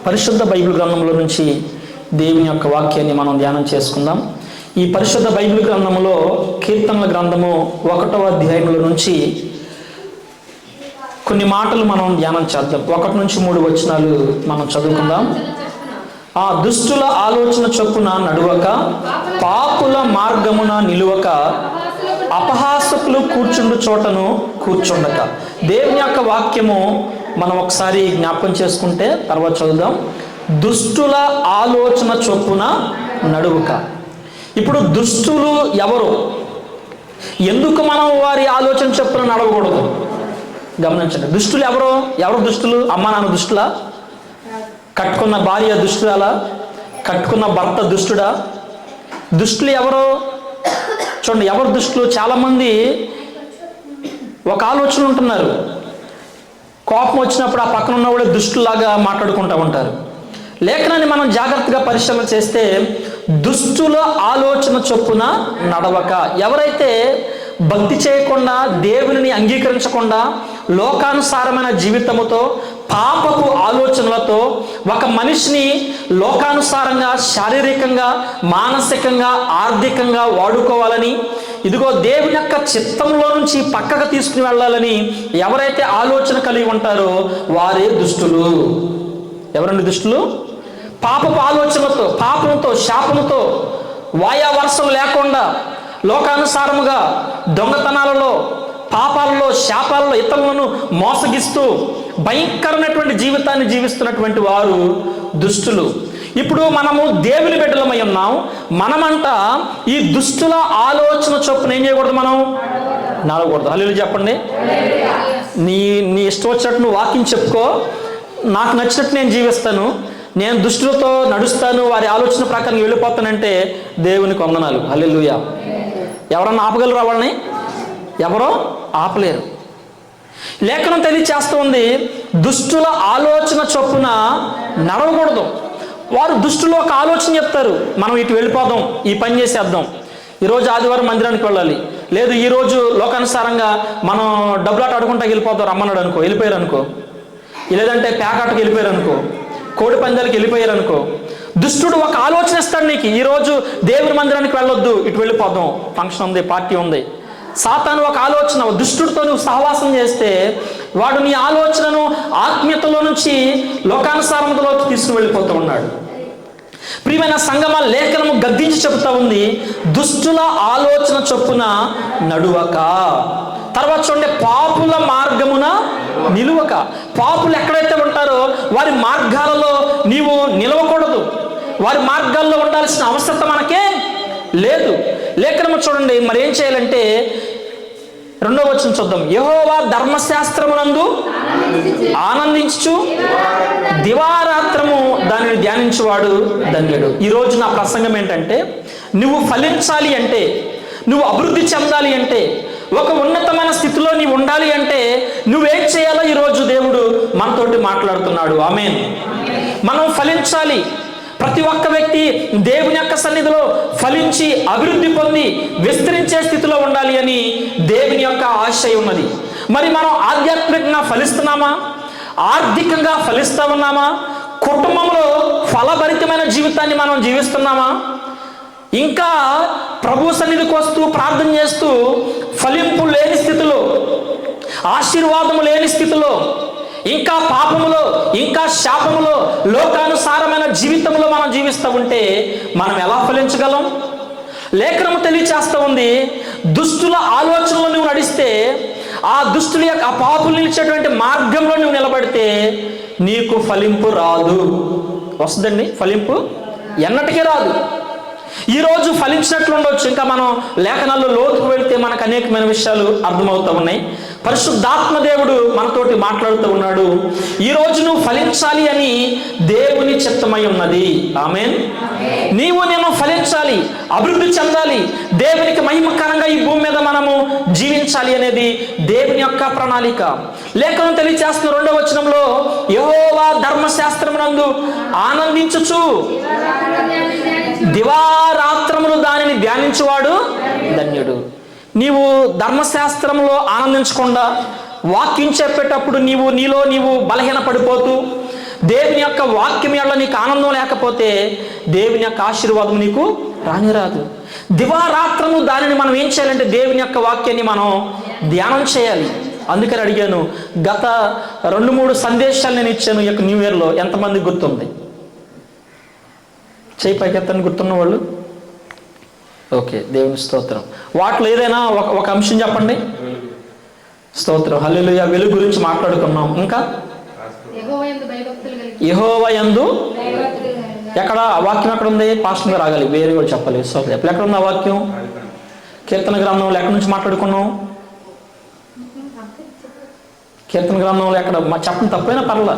పరిశుద్ధ బైబిల్ గ్రంథంలో నుంచి దేవుని యొక్క వాక్యాన్ని మనం ధ్యానం చేసుకుందాం. ఈ పరిశుద్ధ బైబిల్ గ్రంథంలో కీర్తనల గ్రంథము 1వ అధ్యాయంలో నుంచి కొన్ని మాటలు మనం ధ్యానం చేద్దాం. 1 నుంచి 3 వచనాలు మనం చదువుకుందాం. ఆ దుష్టుల ఆలోచన చొప్పున నడువక, పాపుల మార్గమున నిలువక, అపహాసకులు కూర్చుండు చోటను కూర్చుండక. దేవుని యొక్క వాక్యము మనం ఒకసారి జ్ఞాపకం చేసుకుంటే తర్వాత చదువుదాం. దుష్టుల ఆలోచన చొప్పున నడువక. ఇప్పుడు దుష్టులు ఎవరు? ఎందుకు మనం వారి ఆలోచన చొప్పున నడవకూడదు? గమనించండి. దుష్టులు ఎవరు? ఎవరు దుష్టులు? అమ్మా నాన్న దుష్టులా? కట్టుకున్న భార్య దుష్టురాలా? కట్టుకున్న భర్త దుష్టుడా? దుష్టులు ఎవరు? చూడండి, ఎవరు దుష్టులు? చాలామంది ఒక ఆలోచన ఉంటున్నారు. కోపం వచ్చినప్పుడు ఆ పక్కన ఉన్న కూడా దుష్టులాగా మాట్లాడుకుంటూ ఉంటారు. లేఖనాన్ని మనం జాగ్రత్తగా పరిశీలన చేస్తే దుష్టుల ఆలోచన చొప్పున నడవక. ఎవరైతే భక్తి చేయకుండా, దేవుని అంగీకరించకుండా, లోకానుసారమైన జీవితముతో, పాపపు ఆలోచనలతో ఒక మనిషిని లోకానుసారంగా, శారీరకంగా, మానసికంగా, ఆర్థికంగా వాడుకోవాలని, ఇదిగో దేవుని యొక్క చిత్తంలో నుంచి పక్కకు తీసుకుని వెళ్ళాలని ఎవరైతే ఆలోచన కలిగి ఉంటారో వారే దుష్టులు. ఎవరండి దుష్టులు? పాపపు ఆలోచనలతో, పాపంతో, శాపముతో, వాయా వరుసలు లేకుండా, లోకానుసారముగా దొంగతనాలలో, పాపాలలో, శాపాలలో ఇతరులను మోసగిస్తూ భయంకరమైనటువంటి జీవితాన్ని జీవిస్తున్నటువంటి వారు దుష్టులు. ఇప్పుడు మనము దేవుని బిడ్డలమై ఉన్నాం. మనమంట ఈ దుష్టుల ఆలోచన చొప్పున ఏం చేయకూడదు? మనం నడవకూడదు. హల్లెలూయా చెప్పండి. నీ ఇష్టం వచ్చినట్టు నువ్వు వాక్యం చెప్పుకో, నాకు నచ్చినట్టు నేను జీవిస్తాను, నేను దుష్టులతో నడుస్తాను, వారి ఆలోచన ప్రకారం వెళ్ళిపోతానంటే దేవునికి వందనాలు. హల్లెలూయా. ఎవరన్నా ఆపగలరా వాళ్ళని? ఎవరో ఆపలేరు. లేఖనం తెలియచేస్తూ ఉంది, దుష్టుల ఆలోచన చొప్పున నడవకూడదు. వారు దుష్టులు ఒక ఆలోచన చెప్తారు, మనం ఇటు వెళ్ళిపోదాం, ఈ పని చేసేద్దాం, ఈరోజు ఆదివారం మందిరానికి వెళ్ళాలి, లేదు ఈరోజు లోకానుసారంగా మనం డబ్బులాట ఆడుకుంటా వెళ్ళిపోతాం రమ్మన్నాడు అనుకో, వెళ్ళిపోయారు అనుకో, లేదంటే పేకాటకు వెళ్ళిపోయారు అనుకో, కోడి పందాలకు వెళ్ళిపోయారు అనుకో. దుష్టుడు ఒక ఆలోచన ఇస్తాడు నీకు, ఈరోజు దేవుని మందిరానికి వెళ్ళొద్దు, ఇటు వెళ్ళిపోదాం, ఫంక్షన్ ఉంది, పార్టీ ఉంది. సాతాను ఒక ఆలోచన, దుష్టుడితో నువ్వు సహవాసం చేస్తే వాడు నీ ఆలోచనను ఆత్మీయతలో నుంచి లోకానుసారములోకి తీసుకుని వెళ్ళిపోతూ ఉన్నాడు. ప్రియమైన సంగమా, లేఖనము గద్దించి చెబుతా ఉంది, దుష్టుల ఆలోచన చొప్పున నడువక. తర్వాత చూడండి, పాపుల మార్గమున నిలువక. పాపులు ఎక్కడైతే ఉంటారో వారి మార్గాలలో నీవు నిలవకూడదు. వారి మార్గాల్లో ఉండాల్సిన అవసరత మనకే లేదు. లేఖనము చూడండి, మరి ఏం చేయాలంటే 2వ వచనం చూద్దాం. యెహోవా ధర్మశాస్త్రమునందు ఆనందించు, దివారాత్రము దానిని ధ్యానించువాడు ధన్యుడు. ఈరోజు నా ప్రసంగం ఏంటంటే, నువ్వు ఫలించాలి అంటే, నువ్వు అభివృద్ధి చెందాలి అంటే, ఒక ఉన్నతమైన స్థితిలో నీవు ఉండాలి అంటే నువ్వేం చేయాలో ఈరోజు దేవుడు మనతోటి మాట్లాడుతున్నాడు. ఆమేన్. మనం ఫలించాలి. ప్రతి ఒక్క వ్యక్తి దేవుని యొక్క సన్నిధిలో ఫలించి అభివృద్ధి పొంది విస్తరించే స్థితిలో ఉండాలి అని దేవుని యొక్క ఆశయం ఉన్నది. మరి మనం ఆధ్యాత్మికంగా ఫలిస్తున్నామా? ఆర్థికంగా ఫలిస్తా ఉన్నామా? కుటుంబంలో ఫలభరితమైన జీవితాన్ని మనం జీవిస్తున్నామా? ఇంకా ప్రభు సన్నిధికి వస్తూ ప్రార్థన చేస్తూ ఫలింపు లేని స్థితిలో, ఆశీర్వాదము లేని స్థితిలో, ఇంకా పాపములో, ఇంకా శాపములో, లోకానుసారమైన జీవితంలో మనం జీవిస్తూ ఉంటే మనం ఎలా ఫలించగలం? లేఖనము తెలియచేస్తూ ఉంది, దుష్టుల ఆలోచనలో నువ్వు నడిస్తే, ఆ దుష్టుల యొక్క, ఆ పాపులు నిలిచేటువంటి మార్గంలో నువ్వు నిలబడితే నీకు ఫలింపు రాదు. వస్తుందండి ఫలింపు? ఎన్నటికీ రాదు. ఈరోజు ఫలించినట్లు ఉండొచ్చు, ఇంకా మనం లేఖనాల్లో లోతుకు వెళితే మనకు అనేకమైన విషయాలు అర్థమవుతూ ఉన్నాయి. పరిశుద్ధాత్మ దేవుడు మనతోటి మాట్లాడుతూ ఉన్నాడు. ఈరోజు నువ్వు ఫలించాలి అని దేవుని చిత్తమై ఉన్నది. ఆమేన్. నీవు నేను ఫలించాలి, అభివృద్ధి చెందాలి, దేవునికి మహిమకరంగా ఈ భూమి మీద మనము జీవించాలి అనేది దేవుని యొక్క ప్రణాళిక. లేఖనం తెలియచేస్తున్న 2వ వచనంలో, యెహోవా ధర్మశాస్త్రమునందు ఆనందించుచు, దివారాత్రములు దానిని ధ్యానించువాడు ధన్యుడు. నీవు ధర్మశాస్త్రంలో ఆనందించకుండా వాక్యం చెప్పేటప్పుడు నీవు బలహీన పడిపోతూ, దేవుని యొక్క వాక్యం వల్ల నీకు ఆనందం లేకపోతే దేవుని యొక్క ఆశీర్వాదం నీకు రానిరాదు. దివారాత్రము దానిని మనం ఏం చేయాలంటే దేవుని యొక్క వాక్యాన్ని మనం ధ్యానం చేయాలి. అందుకని అడిగాను, గత 2-3 సందేశాలు నేను ఇచ్చాను ఈ యొక్క న్యూ ఇయర్లో. ఎంతమంది గుర్తుంది? చేయి పైకెత్తని గుర్తున్న వాళ్ళు. ఓకే, దేవుని స్తోత్రం. వాటిలో ఏదైనా ఒక అంశం చెప్పండి. స్తోత్రం, హల్లెలూయా. వెలుగు గురించి మాట్లాడుకున్నాం. ఇంకా యెహోవా యందు ఎక్కడ వాక్యం ఎక్కడ ఉంది? పాస్టర్ గారు రాగాలి, వేరే కూడా చెప్పాలి. ఎక్కడ ఉంది ఆ వాక్యం? కీర్తన గ్రంథంలో ఎక్కడి నుంచి మాట్లాడుకున్నాం? కీర్తన గ్రంథంలో ఎక్కడ? చెప్పండి, తప్పైనా పర్వాలా.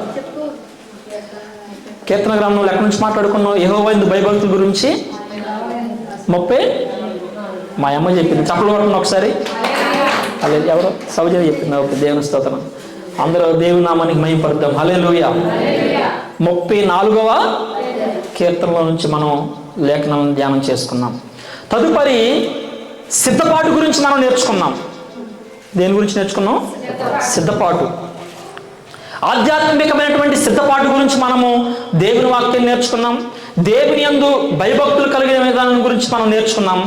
కీర్తన గ్రంథంలో ఎక్కడి నుంచి మాట్లాడుకున్నాం? యెహోవా యందు భయభక్తుల గురించి 30. మా అమ్మ చెప్పింది. చప్పలు కొట్టండి ఒకసారి. అదే ఎవరో సౌజన్య చెప్పింది. ఓకే, దేవుని స్తోత్రం. అందరూ దేవుని నామానికి మహిమపడతాం. హల్లెలూయా. 34వ కీర్తనలో నుంచి మనం లేఖనం ధ్యానం చేసుకున్నాం. తదుపరి సిద్ధపాటు గురించి మనం నేర్చుకున్నాం. దేని గురించి నేర్చుకున్నాం? సిద్ధపాటు. ఆధ్యాత్మికమైనటువంటి సిద్ధపాటు గురించి మనము దేవుని వాక్యం నేర్చుకున్నాం. దేవుని యందు భయభక్తులు కలిగిన విధానం గురించి మనం నేర్చుకున్నాం.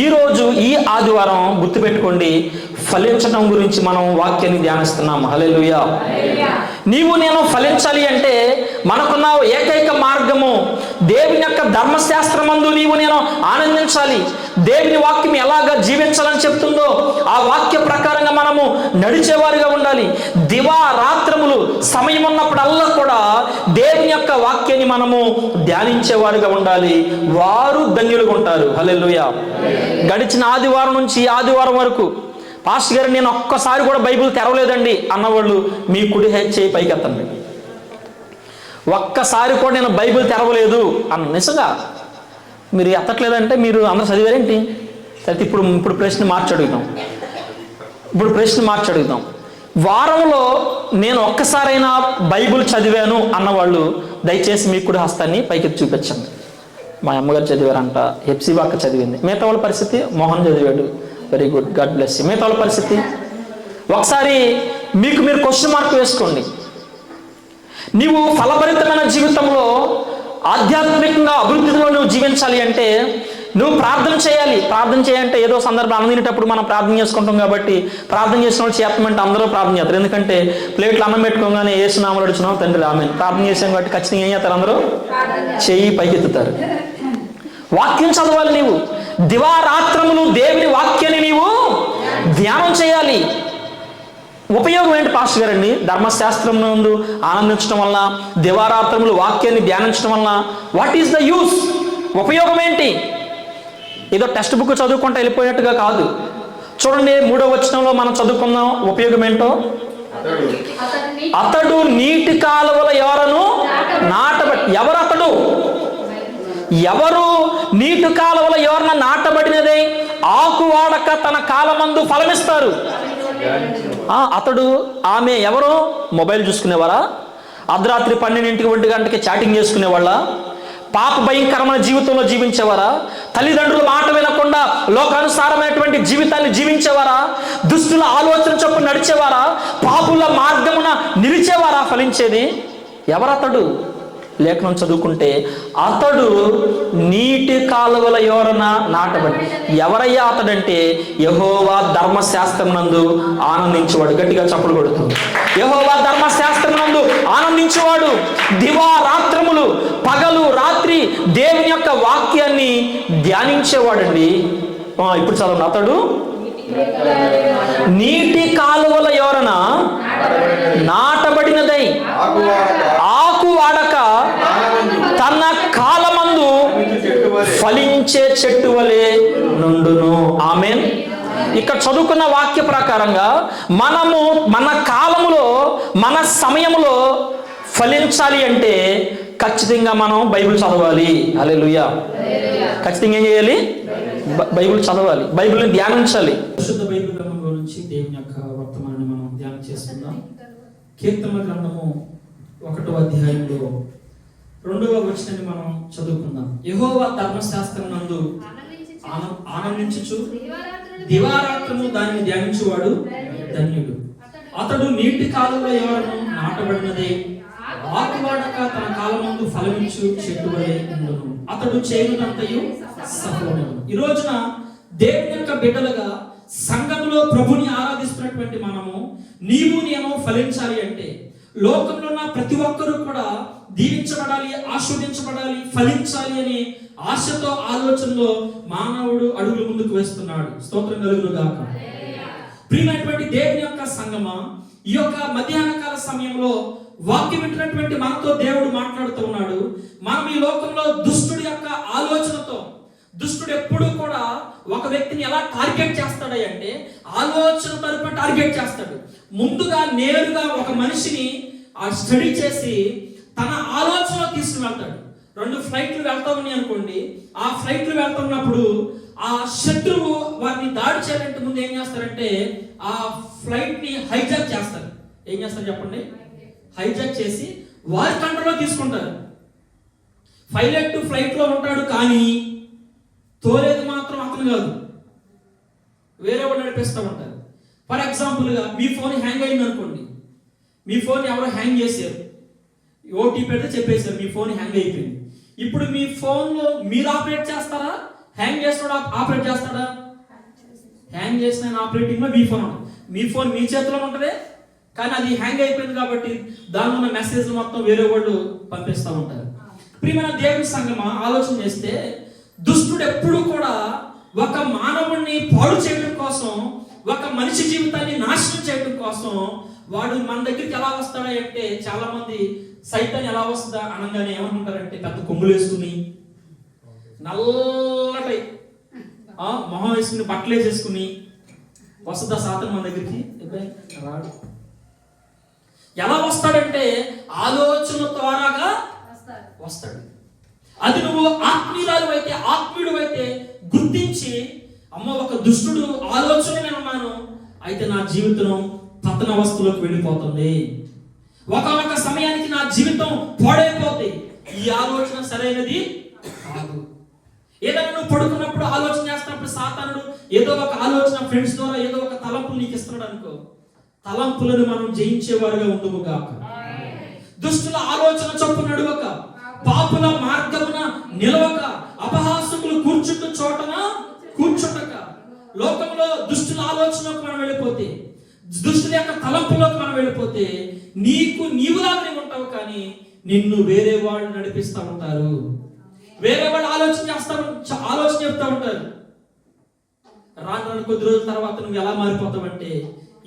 ఈరోజు ఈ ఆదివారం గుర్తుపెట్టుకోండి, ఫలించడం గురించి మనం వాక్యాన్ని ధ్యానిస్తున్నాం. హల్లెలూయా. నీవు నేను ఫలించాలి అంటే మనకున్న ఏకైక మార్గము దేవుని యొక్క ధర్మశాస్త్రమందు నీవు నేను ఆనందించాలి. దేవుని వాక్యం ఎలాగా జీవించాలని చెప్తుందో ఆ వాక్య ప్రకారంగా మనము నడిచేవారుగా ఉండాలి. దివారాత్రములు సమయం ఉన్నప్పుడల్లా కూడా దేవుని యొక్క వాక్యాన్ని మనము ధ్యానించేవారుగా ఉండాలి. వారు ధన్యులుగా ఉంటారు. హల్లెలూయా. గడిచిన ఆదివారం నుంచి ఆదివారం వరకు పాస్టర్ గారు నేను ఒక్కసారి కూడా బైబిల్ తెరవలేదండి అన్నవాళ్ళు మీ కుడి చేయి పైకెత్తండి. ఒక్కసారి కూడా నేను బైబిల్ తెరవలేదు అన్న. నిజంగా మీరు ఎత్తట్లేదంటే మీరు అందరూ చదివారేంటి? అయితే ఇప్పుడు ప్రశ్న మార్చి అడుగుతాం. వారంలో నేను ఒక్కసారైనా బైబిల్ చదివాను అన్నవాళ్ళు దయచేసి మీ కుడి హస్తాన్ని పైకి చూపించండి. మా అమ్మగారు చదివారంట, హెప్సిబాక్క చదివింది. మిగతా వాళ్ళ పరిస్థితి? మోహన్ చదివాడు, very good, God bless you. మిగతా వాళ్ళ పరిస్థితి? ఒకసారి మీకు మీరు క్వశ్చన్ మార్క్ వేసుకోండి. నీవు ఫలభరితమైన జీవితంలో ఆధ్యాత్మికంగా అభివృద్ధిలో నువ్వు జీవించాలి అంటే నువ్వు ప్రార్థన చేయాలి. ప్రార్థన చేయాలంటే ఏదో సందర్భం అన్నం తినేటప్పుడు మనం ప్రార్థన చేసుకుంటాం కాబట్టి ప్రార్థన చేసిన వాళ్ళు చేస్తామంటే అందరూ ప్రార్థన చేస్తారు. ఎందుకంటే ప్లేట్లు అన్నం పెట్టుకోగానే యేసునామములో అడుగుతున్నాం తండ్రి ఆమేన్. ప్రార్థన చేసాం కాబట్టి ఖచ్చితంగా ఏం చేస్తారు? అందరూ చెయ్యి పైకెత్తుతారు. వాక్యం చదవాలి. నీవు దివారాత్రములు దేవుని వాక్యాన్ని నీవు ధ్యానం చేయాలి. ఉపయోగం ఏంటి పాస్టర్ గారండి? ధర్మశాస్త్రం నందు ఆనందించడం వల్ల, దివారాత్రములు వాక్యాన్ని ధ్యానించడం వల్ల వాట్ ఈస్ ద యూస్? ఉపయోగం ఏంటి? ఏదో టెక్స్ట్ బుక్ చదువుకుంటూ వెళ్ళిపోయినట్టుగా కాదు. చూడండి, 3వ వచనంలో మనం చదువుకుందాం ఉపయోగం ఏంటో. అతడు నీటి కాలువల ఎవరను నాటబడి. ఎవరు అతడు? ఎవరు నీటి కాలువల ఎవరన్నా నాటబడినదే ఆకు వాడక తన కాలమందు ఫలమిస్తారు. అతడు ఆమె ఎవరు? మొబైల్ చూసుకునేవారా? అర్ధరాత్రి 12 1 గంటకి చాటింగ్ చేసుకునేవాళ్ళ? పాప భయంకరమైన జీవితంలో జీవించేవారా? తల్లిదండ్రుల మాట వినకుండా లోకానుసారమైనటువంటి జీవితాన్ని జీవించేవారా? దుష్టుల ఆలోచన చొప్పున నడిచేవారా? పాపుల మార్గమున నిలిచేవారా? ఫలించేది ఎవరతడు? లేఖనం చదువుకుంటే అతడు నీటి కాలువల ఎవరన్నా నాటబడి. ఎవరయ్యా అతడంటే యెహోవా ధర్మశాస్త్రమునందు ఆనందించేవాడు. గట్టిగా చప్పుడు కొడుతుంది. యెహోవా ధర్మశాస్త్రమునందు ఆనందించేవాడు. దివారాత్రములు పగలు రాత్రి దేవుని యొక్క వాక్యాన్ని ధ్యానించేవాడండి. ఇప్పుడు చదవండి. అతడు నీటి కాలువల ఎవరన్నా నాటబడినదై ఆకు వాడక తన కాలమందు ఫలించే చెట్టు వలె నుండును. ఆమేన్. ఇక్కడ చదువుకున్న వాక్య ప్రకారంగా మనము మన కాలములో మన సమయములో ఫలించాలి అంటే ఖచ్చితంగా మనం బైబిల్ చదవాలి. హల్లెలూయా. ఖచ్చితంగా ఏం చేయాలి? బైబిల్ చదవాలి, బైబిల్ని ధ్యానించాలి. పరిశుద్ధ బైబిల్ గ్రంథంలో నుంచి దేవుని యొక్క వర్తమానాన్ని మనం ధ్యానం చేసుకుందాం. కీర్తనల గ్రంథము 1వ అధ్యాయంలో 2వ వచనాన్ని మనం చదువుకుందాం. యెహోవా ధర్మశాస్త్రమునందు ఆనందించుచు దివారాత్రము దానిని ధ్యానించువాడు ధన్యుడు. అతడు నీటి కాలువలో ఎవరను నాటబడినదే ఆకువాడక తన కాలమందు ఫలమిచ్చు చెట్టు వలె ఉండును. అతడు చేయునంతయు సఫలమగును. ఈ రోజున దేవుని యొక్క బిడ్డలుగా సంఘములో ప్రభుని ఆరాధిస్తున్నటువంటి మనము నీవు నేను ఫలించాలి అంటే, లోకంలో ఉన్న ప్రతి ఒక్కరూ కూడా దీవించబడాలి, ఆస్వాదించబడాలి, ఫలించాలి అనే ఆశతో ఆలోచనలో మానవుడు అడుగులు ముందుకు వేస్తున్నాడు. స్తోత్రం కలుగును గాక. ప్రియమైనటువంటి దేవుని యొక్క సంగమా, ఈ యొక్క మధ్యాహ్న కాల సమయంలో వాక్యం వింటున్నటువంటి మనతో దేవుడు మాట్లాడుతూ ఉన్నాడు. మనం ఈ లోకంలో దుష్టుడి యొక్క ఆలోచనతో, దుష్టుడు ఎప్పుడు కూడా ఒక వ్యక్తిని ఎలా టార్గెట్ చేస్తాడు అంటే ఆలోచన తరపున టార్గెట్ చేస్తాడు. ముందుగా నేరుగా ఒక మనిషిని స్టడీ చేసి తన ఆలోచనలో తీసుకుని వెళ్తాడు. 2 ఫ్లైట్లు వెళ్తా ఉన్నాయి అనుకోండి, ఆ ఫ్లైట్లు వెళ్తున్నప్పుడు ఆ శత్రువు వారిని దాడి చేయాలంటే ముందు ఏం చేస్తారంటే ఆ ఫ్లైట్ ని హైజాక్ చేస్తారు. ఏం చేస్తారు చెప్పండి? హైజాక్ చేసి వారి కంట్రోల్లో తీసుకుంటారు. పైలట్ ఫ్లైట్ లో ఉంటాడు, కానీ తోలేది మాత్రం అతను కాదు, వేరే వాళ్ళు నడిపిస్తూ ఉంటారు. ఫర్ ఎగ్జాంపుల్గా మీ ఫోన్ హ్యాంగ్ అయింది అనుకోండి, మీ ఫోన్ ఎవరో హ్యాంగ్ చేశారు, ఓటీపీ పెడితే చెప్పేశారు మీ ఫోన్ హ్యాంగ్ అయిపోయింది. ఇప్పుడు మీ ఫోన్లో మీరు ఆపరేట్ చేస్తారా, హ్యాంగ్ చేస్తాడా ఆపరేట్ చేస్తాడా? హ్యాంగ్ చేసిన ఆపరేటింగ్లో మీ ఫోన్ మీ చేతిలో ఉంటుంది, కానీ అది హ్యాంగ్ అయిపోయింది కాబట్టి దానిలో ఉన్న మెసేజ్ మొత్తం వేరే వాళ్ళు పంపిస్తూ ఉంటారు. ప్రియమైన దేవుని సంగమా, ఆలోచన చేస్తే దుష్టుడు ఎప్పుడు కూడా ఒక మానవుడిని పాడు చేయడం కోసం, ఒక మనిషి జీవితాన్ని నాశనం చేయడం కోసం వాడు మన దగ్గరికి ఎలా వస్తాడా అంటే, చాలా మంది సైతాన్ని ఎలా వస్తుందా అనగానే ఏమంటారంటే పెద్ద కొమ్ములు వేసుకుని, నల్లటి మొహం వేసుకుని, బట్టలు వేసేసుకుని వస్తుందా సాతాను మన దగ్గరికి? రాడు. ఎలా వస్తాడంటే ఆలోచన ద్వారాగా వస్తాడు. అది నువ్వు ఆత్మీయురాలు అయితే, ఆత్మీయుడు అయితే గుర్తించి, అమ్మ ఒక దుష్టుడు ఆలోచన నేను ఉన్నాను, అయితే నా జీవితం పతన అవస్థలోకి వెళ్ళిపోతుంది, ఒకనొక సమయానికి నా జీవితం పాడైపోతుంది, ఈ ఆలోచన సరైనది కాదు. ఏదైనా నువ్వు పడుకున్నప్పుడు ఆలోచన చేస్తున్నప్పుడు సాతానుడు ఏదో ఒక ఆలోచన ఫ్రెండ్స్ ద్వారా ఏదో ఒక తలంపులు నీకు ఇస్తున్నాడు అనుకో, తలంపులను మనం జయించేవారుగా ఉండుము గాక. దుష్టుల ఆలోచన చొప్పున నడువక, పాపుల మార్గమున నిలవక, అపహాసకులు కూర్చుంటు చోటన కూర్చుండక. లోకంలో దుష్టుల ఆలోచనలోకి మనం వెళ్ళిపోతే, దుష్టుల యొక్క తలంపులోకి మనం వెళ్ళిపోతే నీవులాగా ఉంటావు, కానీ నిన్ను వేరే వాళ్ళు నడిపిస్తూ ఉంటారు, వేరే వాళ్ళు ఆలోచన చెప్తా ఉంటారు. రాను కొద్ది రోజుల తర్వాత నువ్వు ఎలా మారిపోతావంటే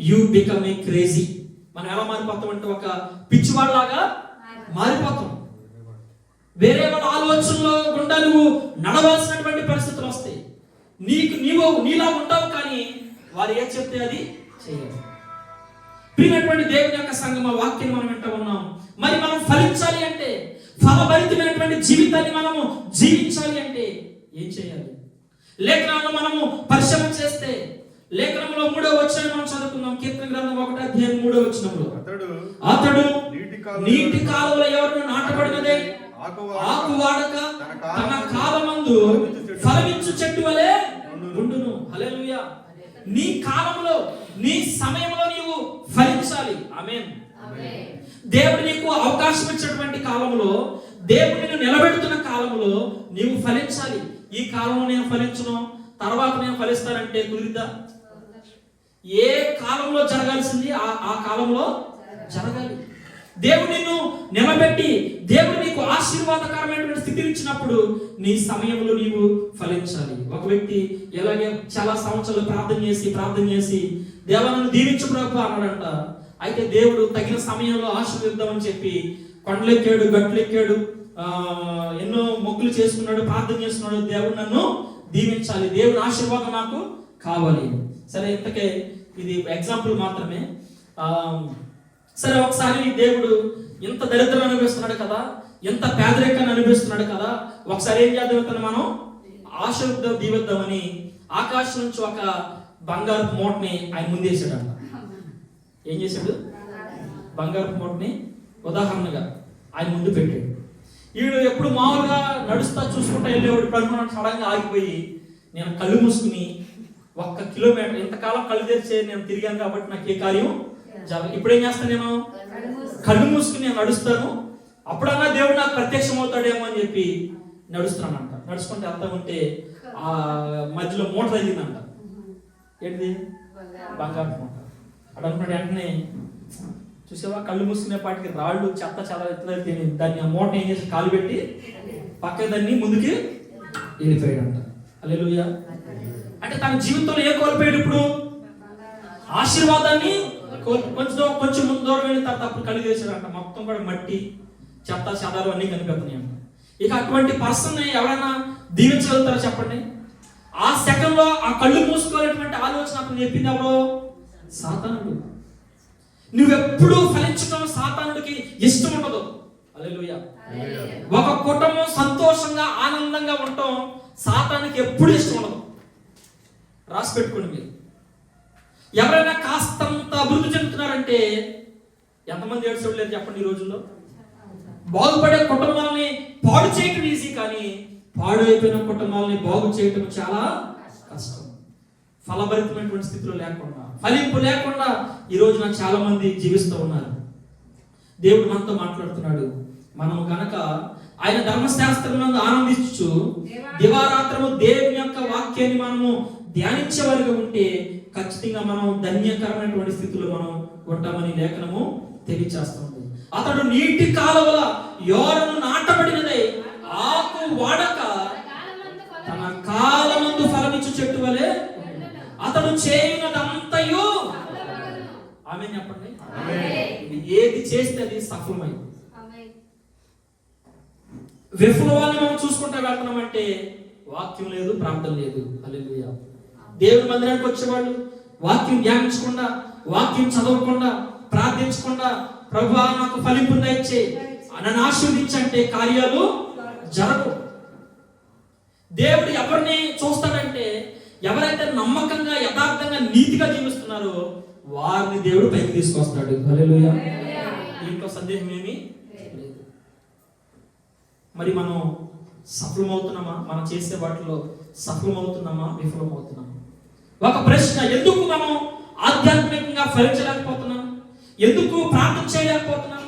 యూ బికమ్ ఏ క్రేజీ. మనం ఎలా మారిపోతామంటే ఒక పిచ్చివాళ్ళలాగా మారిపోతాం. వేరే వాళ్ళ ఆలోచనలో గుండా నువ్వు నడవాల్సినటువంటి పరిస్థితులు వస్తాయి. నీలా ఉంటావు, కానీ వారు ఏం చెప్తే అది చేయాలి. ప్రియమైనటువంటి దేవుని యొక్క సంగమ, వాక్యం మనం వింటూ ఉన్నాం. మరి మనం ఫలించాలి అంటే, ఫలభరితమైనటువంటి జీవితాన్ని మనము జీవించాలి అంటే ఏం చేయాలి? లేఖనాలను మనము పరిశీలన చేస్తే, లేఖనంలో 3వ వచనం మనం చదువుకుందాం. కీర్తన గ్రంథం 1వ అధ్యాయం 3వ వచనంలో, అతడు నీటి కాలువలో ఎవరు నాటబడినదే ఆకు వాడక తన కాలమందు ఫలమిచ్చు చెట్టు వలె ఉండును. హల్లెలూయా. నీ కాలంలో, నీ సమయంలో నీవు ఫలించాలి. ఆమేన్. దేవుడు నీకు అవకాశం ఇచ్చినటువంటి కాలంలో, దేవుడు నిన్ను నిలబెడుతున్న కాలంలో నీవు ఫలించాలి. ఈ కాలంలో నేను ఫలించను, తర్వాత నేను ఫలిస్తానంటే కుదిరిద్దా? ఏ కాలంలో జరగాల్సింది ఆ కాలంలో జరగాలి. దేవుడు నిన్ను నిలబెట్టి, దేవుడు నీకు ఆశీర్వాదకరమైనటువంటి స్థితిని ఇచ్చినప్పుడు నీ సమయంలో నీవు ఫలించాలి. ఒక వ్యక్తి ఎలాగే చాలా సంవత్సరాలు ప్రార్థన చేసి దేవా నన్ను దీవించు ప్రభు అన్నాడంట. అయితే దేవుడు తగిన సమయంలో ఆశీర్వదిద్దామని చెప్పి కొండలెక్కాడు, గట్లెక్కాడు, ఎన్నో మొక్కులు చేసుకున్నాడు, ప్రార్థన చేస్తున్నాడు, దేవుడు నన్ను దీవించాలి, దేవుని ఆశీర్వాదం నాకు కావాలి. సరే, ఇంతకే ఇది ఎగ్జాంపుల్ మాత్రమే. సరే, ఒకసారి దేవుడు ఎంత దరిద్రం అనిపిస్తున్నాడు కదా, ఎంత పేదరికాన్ని అనిపిస్తున్నాడు కదా, ఒకసారి ఏం చేద్దాం, మనం ఆశీర్వదం దీవిద్దామని ఆకాశం నుంచి ఒక బంగారు మూటని ఆయన ముందేసాడంట. ఏం చేశాడు? బంగారు మూటని ఉదాహరణగా ఆయన ముందు పెట్టాడు. వీడు ఎప్పుడు మామూలుగా నడుస్తా చూసుకుంటా వెళ్ళేవాడు. ఇప్పుడు సడన్ గా ఆగిపోయి నేను కళ్ళు మూసుకుని 1 కిలోమీటర్, ఇంతకాలం కళ్ళు తెరిచే నేను తిరిగాను కాబట్టి నాకు ఏ కార్యం జరగదు. ఇప్పుడు ఏం చేస్తాను, నేను కళ్ళు మూసుకుని నేను నడుస్తాను, అప్పుడన్నా దేవుడు నాకు ప్రత్యక్షం అవుతాడేమో అని చెప్పి నడుస్తున్నానంట. నడుచుకుంటే వెళ్తా ఉంటే ఆ మధ్యలో మూట తగిలిందంట. ఏంటిది? బంగారు మూట. అటు అనుకున్నాడు. వెంటనే చూసావా, కళ్ళు మూసుకునే పాటికి రాళ్ళు చెత్త చాలా ఎత్తులైతే దాన్ని ఆ మూట ఏం చేసి కాలు పెట్టి పక్క దాన్ని ముందుకి వెళ్ళిపోయాడంట. హల్లెలూయా. అంటే తన జీవితంలో ఏం కోల్పోయాడు? ఇప్పుడు ఆశీర్వాదాన్ని కొంచెం ముందు దూరం వెళ్ళిన తర్వాత అప్పుడు కలిగి చేశాడంట. మొత్తం కూడా మట్టి చెత్త చెదాలు అన్నీ కనిపెడుతున్నాయి అంట. ఇక అటువంటి పర్సన్ ఎవరైనా దీవించగలుగుతారా చెప్పండి? ఆ సెకండ్ లో ఆ కళ్ళు మూసుకోలేటువంటి ఆలోచన అతను చెప్పింది ఎవరో? సాతానుడు. నువ్వెప్పుడు ఫలించడం సాతానుడికి ఇష్టం ఉండదు. హల్లెలూయా. ఒక కుటుంబం సంతోషంగా ఆనందంగా ఉండటం సాతానికి ఎప్పుడు ఇష్టం ఉండదు. రాసి పెట్టుకోండి. మీరు ఎవరైనా కాస్తంత అభివృద్ధి చెందుతున్నారంటే ఎంతమంది ఏడ్చేవాళ్ళు లేరు చెప్పండి? ఈ రోజుల్లో బాగుపడే కుటుంబాలని పాడు చేయటం ఈజీ, కానీ పాడు అయిపోయిన కుటుంబాలని బాగు చేయటం చాలా కష్టం. ఫలభరితమైనటువంటి స్థితిలో లేకుండా, ఫలింపు లేకుండా ఈ రోజున చాలా మంది జీవిస్తూ ఉన్నారు. దేవుడు మనతో మాట్లాడుతున్నాడు. మనం గనక ఆయన ధర్మశాస్త్రం ఆనందించు దివారాత్రము దేవుని యొక్క వాక్యాన్ని మనము ధ్యానించే వారిగా ఉంటే ఖచ్చితంగా మనం ధన్యకరమైనటువంటి స్థితిలో మనం ఉంటామని లేఖనము తెలియచేస్తుంది. అతడు నీటి కాలువల యోరను నాటబడినదై ఆకు వాడక తన కాలమందు ఫలమిచ్చు చెట్టు వలె అతడు చేయునదంతయు. ఆమేన్ చెప్పండి. ఏది చేస్తే అది సఫలమైంది. విఫలవాన్ని మనం చూసుకుంటా వెళ్తున్నామంటే వాక్యం లేదు, ప్రార్థన లేదు. హల్లెలూయా. దేవుని మందిరానికి వచ్చేవాళ్ళు వాక్యం ధ్యానించకుండా, వాక్యం చదవకుండా, ప్రార్థించకుండా ప్రభువా నాకు ఫలింపు దయచే నన్ను ఆశీర్వదించంటే కార్యాలు జరగవు. దేవుడు ఎవరిని చూస్తాడంటే ఎవరైతే నమ్మకంగా, యథార్థంగా, నీతిగా జీవిస్తున్నారో వారిని దేవుడు పైకి తీసుకొస్తాడు. హల్లెలూయా. దీంట్లో సందేహం ఏమీ లేదు. మరి మనం సఫలమవుతున్నామా? మనం చేసే వాటిలో సఫలమవుతున్నామా, విఫలమవుతున్నామా? ఒక ప్రశ్న, ఎందుకు మనం ఆధ్యాత్మికంగా ఫలించలేకపోతున్నాం? ఎందుకు ప్రార్థన చేయలేకపోతున్నాం?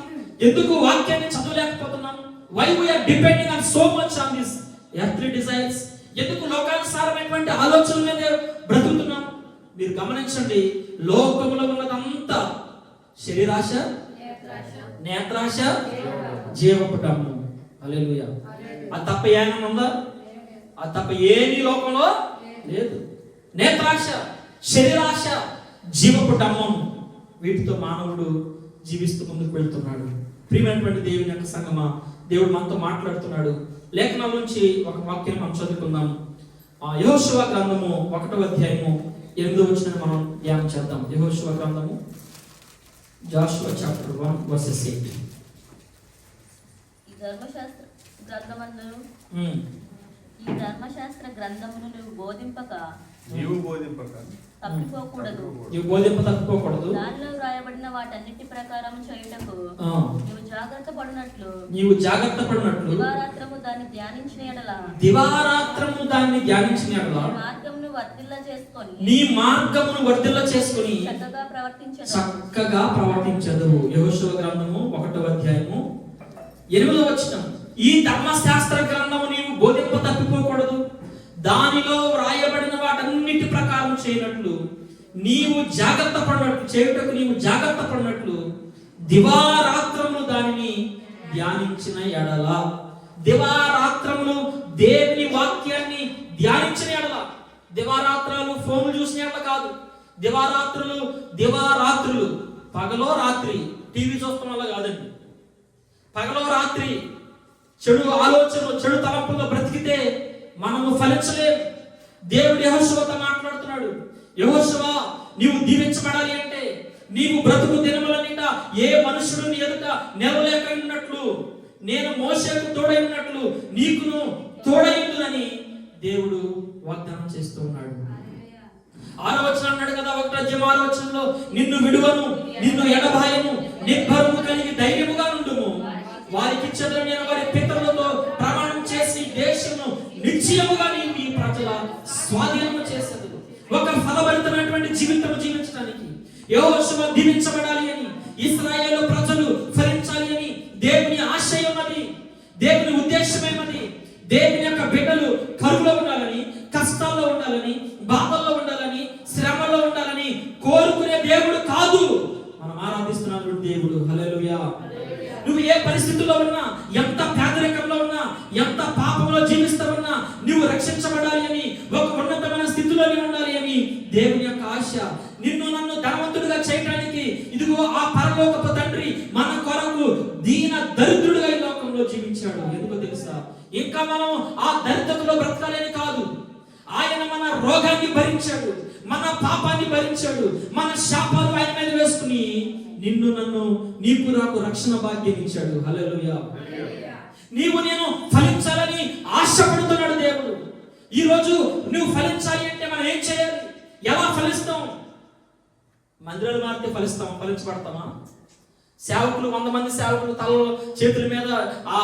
ఎందుకు వాక్యాన్ని చదవలేకపోతున్నాం? Why we are depending on so much on this earthly desires? ఎందుకు లోకానుసారమైనటువంటి ఆలోచనల మీద బ్రతుకుతున్నాం? మీరు గమనించండి, లోకములో ఉన్నదంతా శరీరాశ, నేత్రాశ, జీవపుటము. హల్లెలూయా. అది తప్ప ఏమైనా ఉందా? అది తప్ప ఏమీ లోకంలో లేదు. నేత్రాశ, శరీరాశ, జీవపుటము, వీటితో మానవుడు జీవిస్తూ ముందుకు వెళ్తున్నాడు. ప్రియమైనటువంటి దేవుని యొక్క సంగమా, దేవుడు మనతో మాట్లాడుతున్నాడు. లేఖనాల నుంచి ఒక వాక్యం మనం చదువుకుందాం. యెహోషువ గ్రంథము 1వ అధ్యాయము 8వ వచనాన్ని మనం ధ్యానం చేద్దాం. యెహోషువ గ్రంథము, జాషువా చాప్టర్ 1:8. ఈ ధర్మశాస్త్ర గ్రంథమును నీవు బోధింపక తప్పిపోకూడదు. దానిలో వ్రాయబడిన వాటన్నిటి ప్రకారం చేయుటకు నీవు జాగ్రత్త పడినట్లు దివారాత్రము దాన్ని ధ్యానించిన యెడల నీ మార్గమును వర్ధిల్ల చేసుకొని చక్కగా ప్రవర్తించదు. యెహోషువ గ్రంథము 1వ అధ్యాయము 8వ వచనం. ఈ ధర్మశాస్త్ర గ్రంథము నీవు బోధింప తప్పిపోకూడదు, దానిలో వ్రాయబడిన వాటన్నిటి ప్రకారం చేయనట్లు నీవు జాగ్రత్త పడినట్లు చేయుటకు నీవు జాగ్రత్త పడినట్లు దివారాత్రములు దానిని ధ్యానించిన ఎడల. దివారాత్రములు దేవుని వాక్యాన్ని ధ్యానించిన ఎడల. దివారాత్రాలు ఫోన్లు చూసిన ఎడల కాదు. దివారాత్రులు పగలో రాత్రి టీవీ చూస్తున్న వల్ల కాదండి. పగలో రాత్రి చెడు ఆలోచనలు, చెడు తలంపుల్లో బ్రతికితే మనము ఫలించలేము. దేవుడు యెహోషువతో మాట్లాడుతున్నాడు. యెహోషువ, నీవు దీవించబడాలి అంటే నీవు బ్రతుకు దినములన్నిట ఏ మనుషుడు నీ ఎదుట నిలవలేక ఉన్నట్లు, నేను మోషేకు తోడై ఉన్నట్లు నీకును తోడైందునని దేవుడు వాగ్దానం చేస్తూ ఉన్నాడు. 6వ వచనం అన్నాడు కదా, 1వ అధ్యాయం 6వ వచనంలో, నిన్ను విడువను, నిన్ను ఎడబాయను, నిర్భరము కలిగి ధైర్యముగా ఉండుము, వారికి ఇచ్చేదని నేను వారి పితరులతో ప్రమాణం చేసి దేశమును నిశ్చయముగా నీవు ఈ ప్రజల స్వాధీనము చేసేది. ఒక ఫలభరితమైనటువంటి జీవితం జీవించడానికి యెహోషువ దీవించబడాలి అని, ఇశ్రాయేలు ప్రజలు ఫలించాలి అని దేవుని ఆశయం లక్ష్యమేమని? దేవుని యొక్క బిడ్డలు కరువులో ఉండాలని, కష్టాల్లో ఉండాలని, బాధల్లో ఉండాలని, శ్రమలో ఉండాలని కోరుకునే దేవుడు కాదు మనం ఆరాధిస్తున్న దేవుడు. హల్లెలూయా. నువ్వు ఏ పరిస్థితుల్లో ఉన్నా, ఎంత పేదరికంలో ఉన్నా, ఎంత పాపంలో జీవిస్తూ ఉన్నా, నువ్వు రక్షించబడాలి అని, ఒక ఉన్నతమైన స్థితిలో ఉండాలి అని దేవుని యొక్క ఆశ. నిన్ను నన్ను ధనవంతుడిగా చేయడానికి ఇదిగో ఆ పరలోకపు తండ్రి మన కొరకు దీన దరిద్రుడిగా ఈ లోకంలో జీవించాడు. ఎందుకో తెలుసా? ఇంకా మనం ఆ దరిద్రతలో బ్రతకాలని కాదు, ఆయన మన రోగాన్ని భరించాడు, మన పాపాన్ని భరించాడు, మన శాపాలు ఆయన మీద వేసుకుని నిన్ను నన్ను నీకు నాకు రక్షణ భాగ్యం ఇచ్చాడు. హల్లెలూయా. నీవు నేను ఫలించాలని ఆశపడుతున్నాడు దేవుడు. ఈ రోజు నువ్వు ఫలించాలి అంటే మనం ఏం చేయాలి? ఎలా ఫలిస్తాం? మందిరాలు మారితే ఫలించబడతామా? సేవకులు 100 మంది సేవకులు చేతుల మీద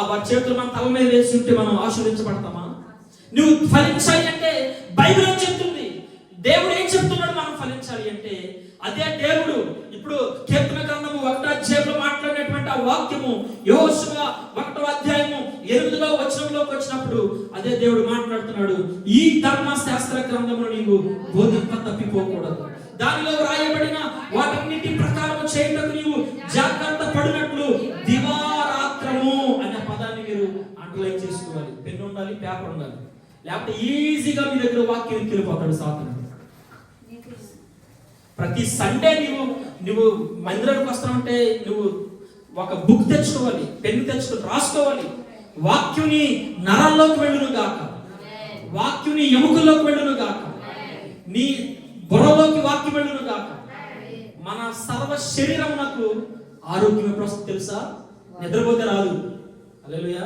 వారి చేతులు మన తల మీద వేసి ఉంటే మనం ఆశీర్వదించబడతామా? నువ్వు ఫలించాలి అంటే బైబిల్ ఏం చెప్తుంది? దేవుడు ఏం చెప్తున్నాడు మనం ఫలించాలి అంటే? అదే దేవుడు ఇప్పుడు కీర్తన గ్రంథము 1వ అధ్యాయంలో మాట్లాడినటువంటి ఆ వాక్యము యెహోషువ 1వ అధ్యాయము 8వ వచనంలోకి వచ్చినప్పుడు అదే దేవుడు మాట్లాడుతున్నాడు. ఈ ధర్మశాస్త్ర గ్రంథమును నీవు బోధింప తప్పిపోకూడదు, దానిలో రాయబడిన వాటన్నిటి ప్రకారం చేయుటకు నీవు జాగ్రత్త పడినట్లు దివారాత్రము అనే పదాన్ని మీరు అండర్లైన్ చేసుకోవాలి. పెన్ ఉండాలి, పేపర్ ఉండాలి, లేకపోతే ఈజీగా మీ దగ్గర వాక్యం వెళ్ళిపోతాడు సాతాను. ప్రతి సండే నువ్వు మందిరానికి వస్తానంటే నువ్వు ఒక బుక్ తెచ్చుకోవాలి, పెన్ను తెచ్చుకొని రాసుకోవాలి. వాక్యుని నరాల్లోకి వెళ్ళును గాక, వాక్యుని ఎముకల్లోకి వెళ్ళును గాక, నీ బుర్రలోకి వాక్యం వెళ్ళును గాక. మన సర్వ శరీరమునకు ఆరోగ్యం ఎప్పుడు వస్తుంది తెలుసా? నిద్రపోతే రాదు. హల్లెలూయా.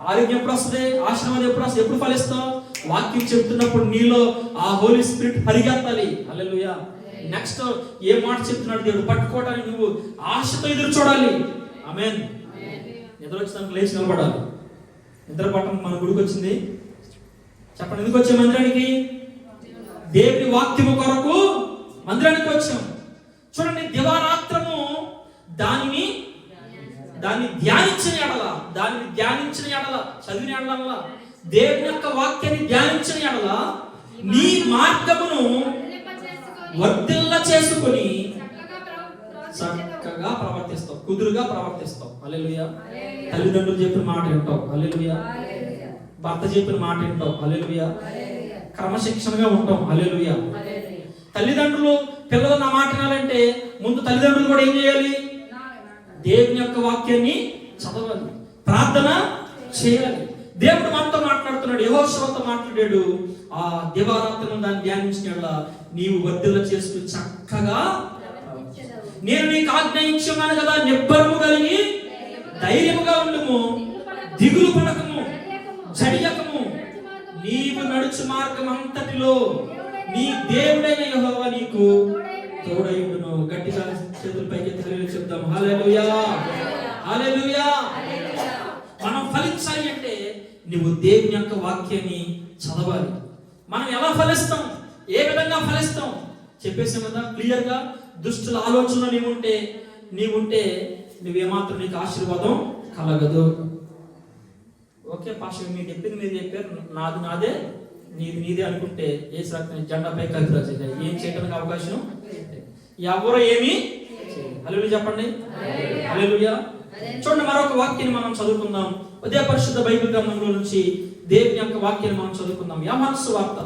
ఆరోగ్యం ఎప్పుడు వస్తుంది? ఆశ్రమం ఎప్పుడు వస్తుంది? ఎప్పుడు ఫలిస్తావు? వాక్యం చెప్తున్నప్పుడు నీలో ఆ హోలీ స్పిరిట్ పరిగెత్తాలి. హల్లెలూయా. నెక్స్ట్ ఏ మాట చెప్తున్నాడు దేవుడు? పట్టుకోవడానికి నువ్వు ఆశతో ఎదురు చూడాలి. ఆమేన్. నిద్ర వచ్చినాక లేచి నిలబడాలి. నిద్ర పట్టడం మన గుడికి వచ్చింది చెప్పండి. ఎందుకు వచ్చాం మందిరానికి? దేవుని వాక్యము కొరకు మందిరానికి వచ్చాం. చూడండి, దివారాత్రము దాన్ని ధ్యానించిన ఎడల చదివిన ఎడల దేవుని యొక్క వాక్యాన్ని ధ్యానించిన ఎడల నీ మార్గమును వర్ధిల్ల చేసుకొని చక్కగా ప్రవర్తిస్తావు, కుదురుగా ప్రవర్తిస్తావు. హల్లెలూయా. తల్లిదండ్రులు చెప్పిన మాట వింటావు. హల్లెలూయా. భర్త చెప్పిన మాట వింటావు. హల్లెలూయా. క్రమశిక్షణగా ఉంటాం. హల్లెలూయా. తల్లిదండ్రులు పిల్లలు నా మాట వినాలంటే ముందు తల్లిదండ్రులు కూడా ఏం చేయాలి? దేవుని యొక్క వాక్యాన్ని చదవాలి, ప్రార్థన చేయాలి. దేవుడు మనతో మాట్లాడుతున్నాడు, యెహోషువతో మాట్లాడాడు. ఆ దివారాత్రం దాన్ని ధ్యానించిన నీవు వర్ధిల్ల చేసుకు చక్కగా నేను నీకు ఆజ్ఞాయించున్నాను కదా, నిబ్బరము కలిగి ధైర్యముగా ఉండుము, దిగులు పడకము, జడియకము. నీవు నడుచు మార్గం అంతటిలో నీ దేవుడైన యెహోవా నీకు తోడైయుండును. గట్టిగా చేతుల పైకి హల్లెలూయా చెప్దాం. హల్లెలూయా, హల్లెలూయా. మనం ఫలించాలి అంటే నువ్వు దేవుని యొక్క వాక్యాన్ని చదవాలి. మనం ఎలా ఫలిస్తాం? ఏ విధంగా ఫలిస్తాం? చెప్పేసాం కదా క్లియర్గా. దుష్టుల ఆలోచన నీవుంటే నువ్వేమాత్రం నీకు ఆశీర్వాదం కలగదు. ఓకే పాస్టర్, మీరు చెప్పింది మీరు చెప్పారు, నాది నాదే నీది నీదే అనుకుంటే యేసు రక్తం జెండాపై కత్తిరాజు ఏం చేయడానికి అవకాశం ఎవరు ఏమి. హల్లెలూయా చెప్పండి. హల్లెలూయా. చూడండి, మరొక వాక్యాన్ని మనం చదువుకుందాం. అదే పరిశుద్ధ బైబిల్ గ్రంథంలో నుంచి దేవుని యొక్క వాక్యాన్ని మనం చదువుకుందాం. యోహాను సువార్త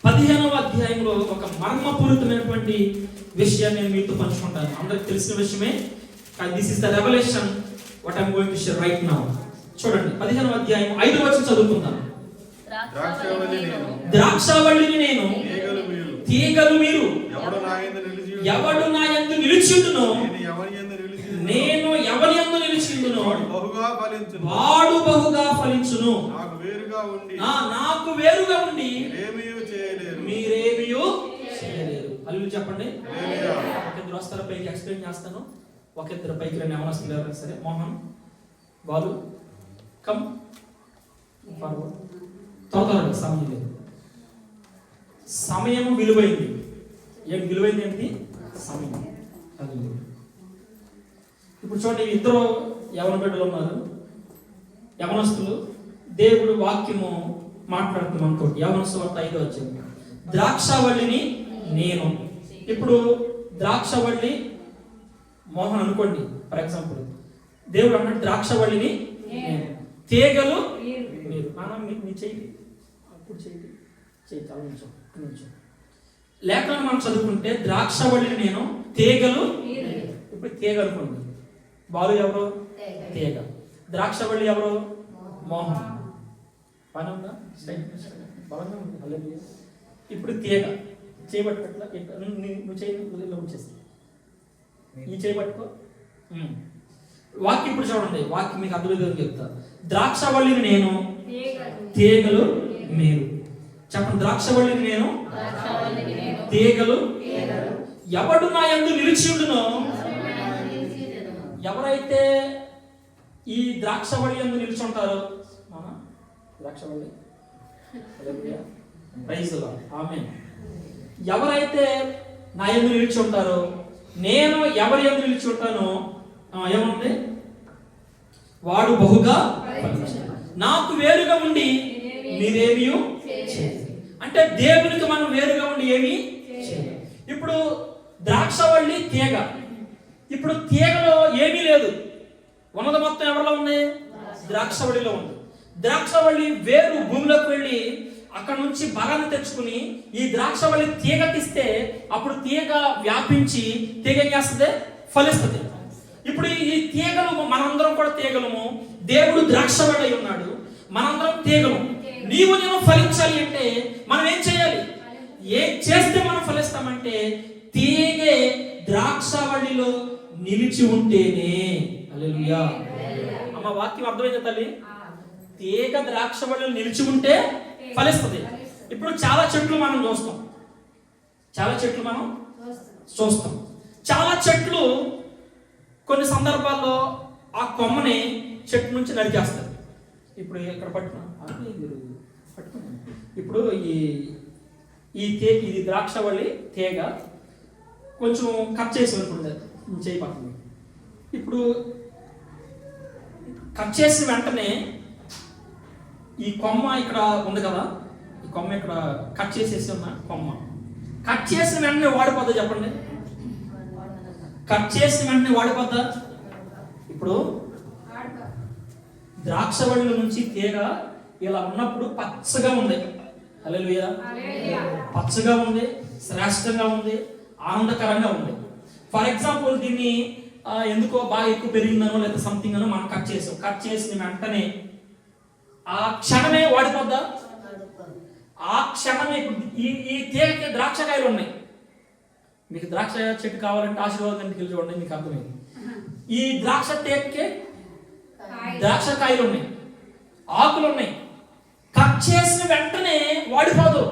15వ అధ్యాయంలో ఒక మర్మపూరితమైనటువంటి విషయాన్ని నేను మీతో పంచుకుంటాను. అందరికి తెలిసిన విషయమే, this is the revolution what I am going to share right now. చూడండి 15వ అధ్యాయం 5వ వచనం చదువుకుందాం. ద్రాక్షావల్లిని నేను, తీగలు మీరు. ఎవడు నా యందు నిలిచియుండునో, నేను ఎవరి యందు నిలిచియుండునో వాడు బహుగా ఫలించును. నాకు వేరుగా ఉండి మీరేమియూ చేయలేరు. హల్లెలూయా చెప్పండి. ఒకిద్దరు వస్తారా పైకి, ఎక్స్ప్లెయిన్ చేస్తాను. ఒకిద్దరు పైకి రండి, ఏమన్నా ఎవరైనా సరే. Mohan, Balu, come forward. త్వరగా సమయం లేదు. సమయం విలువైంది. ఏం విలువైంది ఏంటి? సమయం. ఇప్పుడు చూడండి, ఇద్దరు యవన బిడ్డలు ఉన్నారు. యవనస్తులు దేవుడు వాక్యము మాట్లాడుతున్నాం అనుకోండి. యవనస్తు వార్త 5వ అధ్యాయం. ద్రాక్షవల్లిని నేను. ఇప్పుడు ద్రాక్షవల్లి మోహన్ అనుకోండి ఫర్ ఎగ్జాంపుల్. దేవుడు అన్నాడు ద్రాక్షవల్లిని నేను, తీగలు మీరు. మీ చెయ్యి అప్పుడు చెయ్యి తల నుంచో. లేఖనం మనం చదువుకుంటే ద్రాక్షవల్లిని నేను, తీగలు. ఇప్పుడు తీగ అనుకోండి. బాలు ఎవరు? తీగ. ద్రాక్షవల్లి ఎవరు? మోహన్. పని ఉందా? బలంగా ఉంది. హల్లెలూయా. ఇప్పుడు తీగ చేయబట్టుకట్లా నువ్వు చేయి వచ్చేసి ఈ చేయబట్టుకో. వాక్యం ఇప్పుడు చూడండి, వాక్యం మీకు అర్థమైందని చెప్తా. ద్రాక్షవల్లిని నేను, తీగలు మీరు. చెప్పండి, ద్రాక్షవల్లిని నేను, తీగలు. ఎవడు నా యందు నిలిచి ఉండునో, ఎవరైతే ఈ ద్రాక్షవల్లి యందు నిలిచి ఉంటారో, ద్రాక్షవల్లి ప్రైజ్ లార్డ్, ఆమేన్. ఎవరైతే నా యందు నిలిచి ఉంటారో, నేను ఎవరి యందు నిలిచి ఉంటానో ఏముంది, వాడు బహుగా నాకు వేరుగా ఉండి మీరేమీ చేయరు. అంటే దేవునికి మనం వేరుగా ఉండి ఏమీ చేయరు. ఇప్పుడు ద్రాక్షవల్లి తీగ. ఇప్పుడు తీగలో ఏమీ లేదు, ఉన్నది మొత్తం ఎవరిలో ఉంది? ద్రాక్షవల్లిలో ఉంది. ద్రాక్షవల్లి వేరు భూమిలోకి వెళ్ళి అక్కడ నుంచి బలాన్ని తెచ్చుకుని ఈ ద్రాక్షవల్లి తీగకిస్తే అప్పుడు తీగ వ్యాపించి తీగ ఏం చేస్తుంది? ఫలిస్తుంది. ఇప్పుడు ఈ తీగలు, మనందరం కూడా తీగలము. దేవుడు ద్రాక్షవల్లి అయి ఉన్నాడు, మనందరం తీగలు. నీవు నేను ఫలించాలి అంటే మనం ఏం చేయాలి? ఏం చేస్తే మనం ఫలిస్తామంటే తీగే ద్రాక్షవల్లిలో నిలిచి ఉంటేనే. హల్లెలూయా. అమ్మ వాక్యం అర్థమైందా తల్లి? తీగ ద్రాక్షవల్లిలో నిలిచి ఉంటే ఫలిస్తుంది. ఇప్పుడు చాలా చెట్లు మనం చూస్తాం, చాలా చెట్లు కొన్ని సందర్భాల్లో ఆ కొమ్మని చెట్టు నుంచి నరికేస్తారు. ఇప్పుడు ఇక్కడ ఇప్పుడు ఇది ద్రాక్షవల్లి తీగ కొంచెం కట్ చేసి అనుకుంటే చేయి పక్కన. ఇప్పుడు కట్ చేసిన వెంటనే ఈ కొమ్మ ఇక్కడ ఉంది కదా, ఈ కొమ్మ ఇక్కడ కట్ చేసేసి ఉన్న కొమ్మ కట్ చేసిన వెంటనే వాడిపోద్దా? చెప్పండి, కట్ చేసిన వెంటనే వాడిపోద్దా? ఇప్పుడు ద్రాక్షవల్లి నుంచి తీగ ఇలా ఉన్నప్పుడు పచ్చగా ఉంది. హల్లెలూయా. పచ్చగా ఉంది, శ్రేష్టంగా ఉంది, ఆనందకరంగా ఉంది. ఫర్ ఎగ్జాంపుల్ దీన్ని ఎందుకో బాగా ఎక్కువ పెరిగిందనో లేదా సంథింగ్ అనో మనం కట్ చేసాం. కట్ చేసిన వెంటనే ఆ క్షణమే వాడిపోద్దా? ఆ క్షణమే. ఈ తీగకి ద్రాక్షకాయలు ఉన్నాయి. మీకు ద్రాక్ష చెట్టు కావాలంటే ఆశీర్వాదం ఇంటికి వెళ్ళి చూడండి, మీకు అర్థమైంది. ఈ ద్రాక్ష తీగకి ద్రాక్షకాయలు ఉన్నాయి, ఆకులు ఉన్నాయి. కట్ చేసిన వెంటనే వాడిపోదు.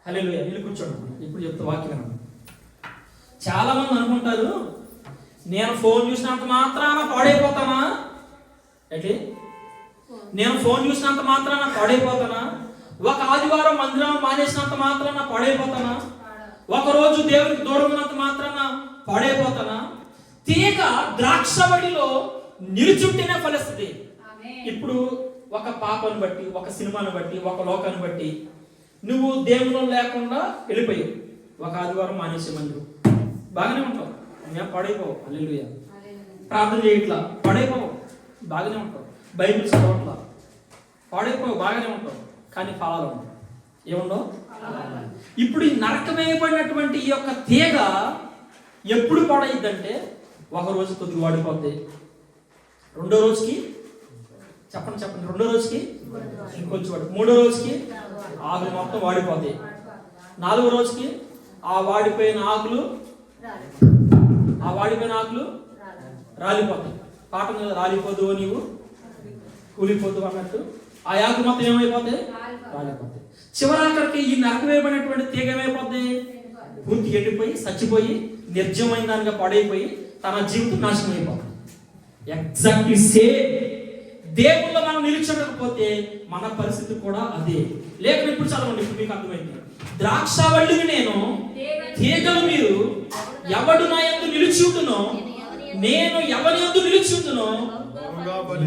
హల్లెలూయా. వీళ్ళు కూర్చోండి, ఇప్పుడు చెప్తా వాక్యం. చాలా మంది అనుకుంటారు నేను ఫోన్ చూసినంత మాత్రాన పాడైపోతానా? ఏంటి, నేను ఫోన్ చూసినంత మాత్రాన పాడైపోతానా? ఒక ఆదివారం మందిరం మానేసినంత మాత్రాన పాడైపోతానా? ఒకరోజు దేవునికి దూరం ఉన్నంత మాత్రాన పాడైపోతానా? తీగ ద్రాక్షవల్లిలో నిలుచుంటేనే ఫలిస్తుంది. ఇప్పుడు ఒక పాపను బట్టి, ఒక సినిమాను బట్టి, ఒక లోకాన్ని బట్టి నువ్వు దేవులో లేకుండా వెళ్ళిపోయావు. ఒక ఆదివారం మానేసే మందిరం బాగానే ఉంటావు, మేము పాడైపోవు. హల్లెలూయా. ప్రార్థన చేయట్లా, పాడైపోవు, బాగానే ఉంటావు. బైబిల్ చదవట్లా, పాడైపోవు, బాగానే ఉంటావు. కానీ ఫలాలు ఉండవు. ఏముండవు? ఇప్పుడు ఈ నరకమేయబడినటువంటి ఈ యొక్క తీగ ఎప్పుడు పాడైద్దంటే, ఒక రోజు కొద్దిగా వాడిపోద్ది, రెండో రోజుకి చెప్పండి రెండో రోజుకి ఇంకొంచెం వాడి, మూడో రోజుకి ఆకులు మొత్తం వాడిపోతాయి, నాలుగో రోజుకి ఆ వాడిపోయిన ఆకులు రాలిపోతాయి. పాట మీద రాలిపోదు నీవు కూలిపోదు అన్నట్టు ఆ ఆకులు మొత్తం ఏమైపోతాయి? రాలిపోతాయి. చివరాఖరికి ఈ నరకవేయబడినటువంటి తీగ ఏమైపోద్ది? పూర్తి ఎండిపోయి చచ్చిపోయి నిర్జమైన దానిగా పాడైపోయి తన జీవితం నాశనం అయిపోతుంది. Exactly same. దేవుళ్ళో మనం నిలిచకపోతే మన పరిస్థితి కూడా అదే. లేక ఇప్పుడు చదవండి, ఇప్పుడు మీకు అర్థమైంది. ద్రాక్షవల్లిని నేను, తీగలు మీరు. ఎవడు నా యందు నిలిచి ఉండునో, నేను ఎవరి యందు నిలిచి ఉండునో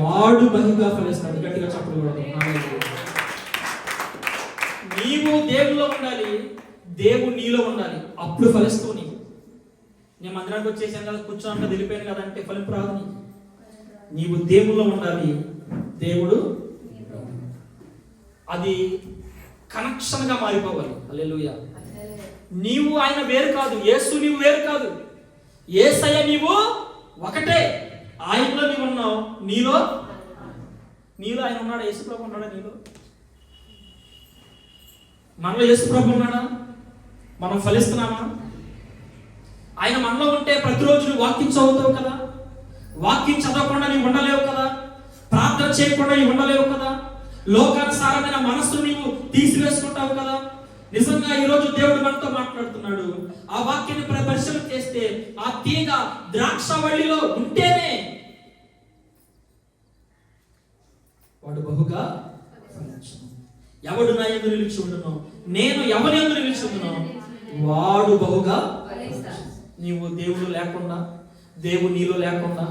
వాడు బహుగా ఫలిస్తాడు. గట్టిగా చెప్పలు కూడా. నీవు దేవుల్లో ఉండాలి, దేవుడు నీలో ఉండాలి, అప్పుడు ఫలిస్తూ నీవు. నేను మందిరానికి వచ్చేసాను కదా, కూర్చోను వెళ్ళిపోయాను కదా అంటే ఫలింపు రాదు. నీవు దేవుల్లో ఉండాలి, దేవుడు అది కనెక్షన్ గా మారిపోవాలి. హల్లెలూయా. నీవు ఆయన వేరు కాదు, యేసు నీవు వేరు కాదు, యేసయ్య నీవు ఒకటే. ఆయనలో నీవు ఉన్నావు, నీలో ఆయన ఉన్నాడా? యేసు ప్రభు ఉన్నాడా నీలో? మనలో యేసు ప్రభు ఉన్నాడా? మనం ఫలిస్తున్నామా? ఆయన మనలో ఉంటే ప్రతిరోజు నువ్వు వాక్యం చదువుతావు కదా, వాక్యం చదవకుండా నీవు ఉండలేవు కదా, ప్రార్థన చేయకుండా నీవు ఉండలేవు కదా, లోకానుసారమైన మనస్సు నీవు తీసివేసుకుంటావు కదా. నిజంగా ఈరోజు దేవుడు మనతో మాట్లాడుతున్నాడు. ఆ వాక్యాన్ని పరిశీలన చేస్తే ఆ తీగ ద్రాక్షవల్లిలో ఉంటేనే వాడు బహుగా ఫలించును. ఎవడు నా యందు నిలిచి ఉండునో, నేను ఎవరి యందు నిలిచి ఉండునో వాడు బహుగా. నీవు దేవుడు లేకుండా, దేవుడు నీలో లేకుండా,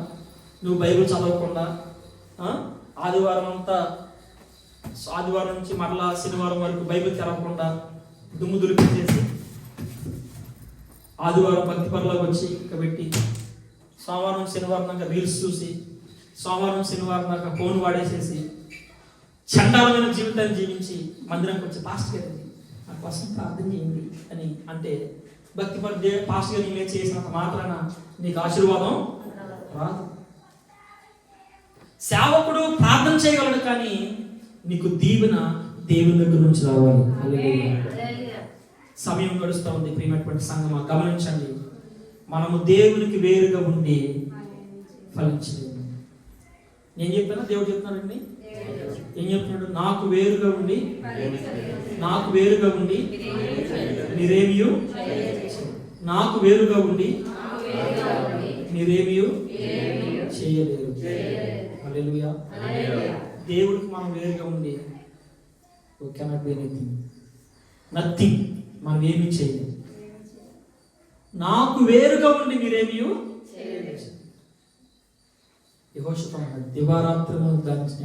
నువ్వు బైబిల్ చదవకుండా, ఆదివారం నుంచి మరలా శనివారం వరకు బైబిల్ తెరవకుండా దుమ్ము దులిపించేసి ఆదివారం భక్తి పనులకు వచ్చి ఇంకా పెట్టి సోమవారం శనివారం దాకా రీల్స్ చూసి సోమవారం శనివారం దాకా ఫోన్ వాడేసేసి చండాలమైన జీవితాన్ని జీవించి మందిరానికి వచ్చి పాస్టర్ గారు నా కోసం ప్రార్థన చేయండి అని అంటే భక్తి పని పాస్టర్ గారు నీవే చేసినంత మాత్రాన నీకు ఆశీర్వాదం రాదు. సేవకుడు ప్రార్థన చేయగలడు, కానీ నీకు దీవెన దేవుని దగ్గర నుంచి రావాలి. సమయం గడుస్తూ ఉంది. ప్రియమైనటువంటి సంగమా, గమనించండి, మనము దేవునికి వేరుగా ఉండి ఫలించలేదు. నేను చెప్పానా? దేవుడు చెప్తున్నాడండి. ఏం చెప్తున్నాడు? నాకు వేరుగా ఉండి మీరేమియు, నాకు వేరుగా ఉండి మీరేమియు చేయలేరు. హల్లెలూయా. దేవుడికి మనం వేరుగా ఉండి we cannot do anything, nothing, మనం ఏమీ చేయలేము. నాకు వేరుగా ఉండి మీరేమీ చేయలేరు. యెహోషువ అన్నాడు, దివారాత్రమును గాంచిన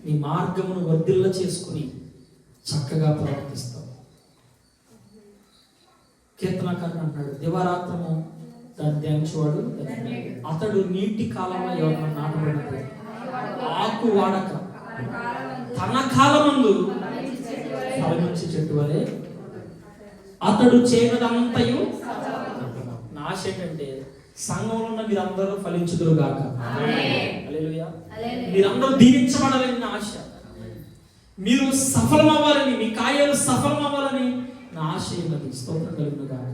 నీ మార్గమును వర్ధిల్ల చేసుకుని చక్కగా ప్రవర్తిస్తావు. కీర్తనకారుడు అంటాడు, దివారాత్రము దాన్ని ధ్యానించేవాడు అతడు నీటి కాలంలో ఎవరైనా నాటబడినప్పుడు ఆకు వాడక తన కాలమందు ఫలమిచ్చే చెట్టు వలె అతడు చేయనదంతయు. నా ఆశ ఏంటంటే సంఘంలో ఉన్న మీరందరూ ఫలించుదురు గాక. హల్లెలూయా. మీరందరూ దీవించబడాలని నా ఆశ, మీరు సఫలం అవ్వాలని, మీ కార్యాలు సఫలం అవ్వాలని నా ఆశ ఉన్నది. స్తోత్రం కలుగును గాక.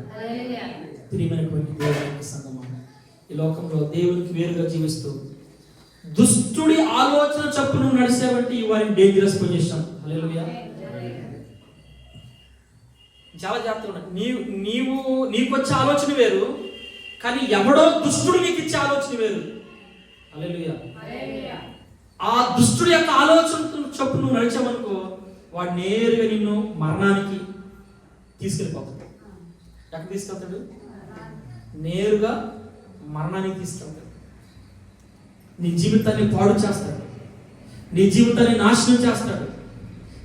ప్రియమైనటువంటి దేవుని సంఘమా, ఈ లోకంలో దేవునికి వేరుగా జీవిస్తూ దుష్టుడి ఆలోచన చప్పును నడిచేవంటి you are in dangerous position. Hallelujah. చాలా జాగ్రత్తగా ఉండాలి. నీకు వచ్చే ఆలోచన వేరు, కానీ ఎవడో దుష్టుడు నీకు ఇచ్చే ఆలోచన వేరు. హల్లెలూయా. ఆ దుష్టుడి యొక్క ఆలోచన చొప్పు నువ్వు నడిచావనుకో, వాడు నేరుగా నిన్ను మరణానికి తీసుకెళ్ళిపోతాడు. ఎక్కడ తీసుకెళ్తాడు? నేరుగా మరణానికి తీసుకెళ్తాడు. నీ జీవితాన్ని పాడు చేస్తాడు, నీ జీవితాన్ని నాశనం చేస్తాడు,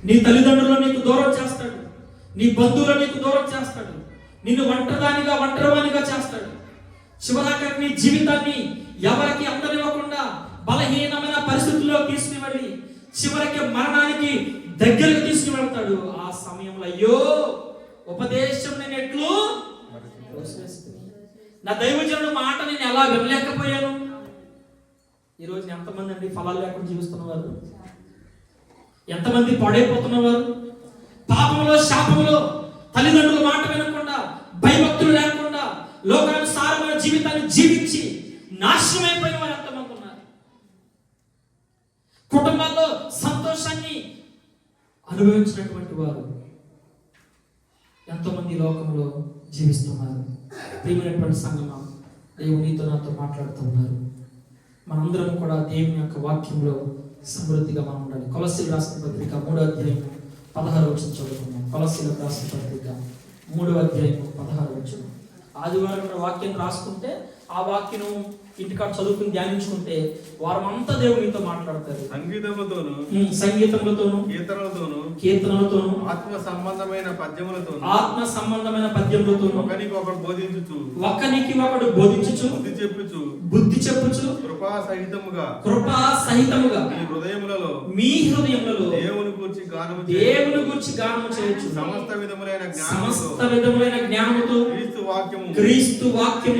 నీ తల్లిదండ్రులను నీకు దూరం చేస్తాడు, నీ బంధువులను నీకు దూరం చేస్తాడు, నిన్ను ఒంటరివానిగా చేస్తాడు. చివరికి నీ జీవితాన్ని ఎవరికి అందనివ్వకుండా బలహీనమైన పరిస్థితుల్లో తీసుకుని వెళ్ళి చివరికి మరణానికి దగ్గరకు తీసుకుని వెళ్తాడు. ఆ సమయంలో అయ్యో ఉపదేశం నేను ఎట్లు నా దైవజనుడు మాట నేను ఎలా వినలేకపోయాను. ఈరోజు ఎంతమంది అండి ఫలాలు లేకుండా జీవిస్తున్నవారు, ఎంతమంది పాడైపోతున్నవారు, పాపంలో శాపంలో తల్లిదండ్రుల మాట వినకుండా భయభక్తులు లేకుండా లోకానుసారమైన జీవితాన్ని జీవించి నాశనమైపోయిన వారు ఎంతమంది ఉన్నారు. కుటుంబాల్లో సంతోషాన్ని అనుభవించినటువంటి వారు ఎంతోమంది లోకంలో జీవిస్తున్నారు. ప్రియమైనటువంటి సంగమా, దేవుడు నీతో నాతో మాట్లాడుతూ ఉన్నారు. మనందరం కూడా దేవుని యొక్క వాక్యంలో సమృద్ధిగా మనం ఉండాలి. కొలస్సీయులకు రాసిన పత్రిక 3వ అధ్యాయం 16వ వచనం చదువుకున్నాం. కొలస్సీయులకు రాసిన పత్రిక 3వ అధ్యాయం 16వ వచనం. ఆదివారం వాక్యం రాసుకుంటే ఆ వాక్యం ఇంటికాడ చదువుకుని ధ్యానించుకుంటే వారమంతా దేవుడు మీతో మాట్లాడతారు. సంగీతములతోను కీర్తనలతోను ఆత్మ సంబంధమైన పద్యములతోను ఒకరికొకడు బోధించుచు బుద్ధి చెప్పుచు కృపా సహితముగా మీ హృదయములలో దేవుని గూర్చి గానము చేయొచ్చు. సమస్త విధములైన జ్ఞానముతో క్రీస్తు వాక్యము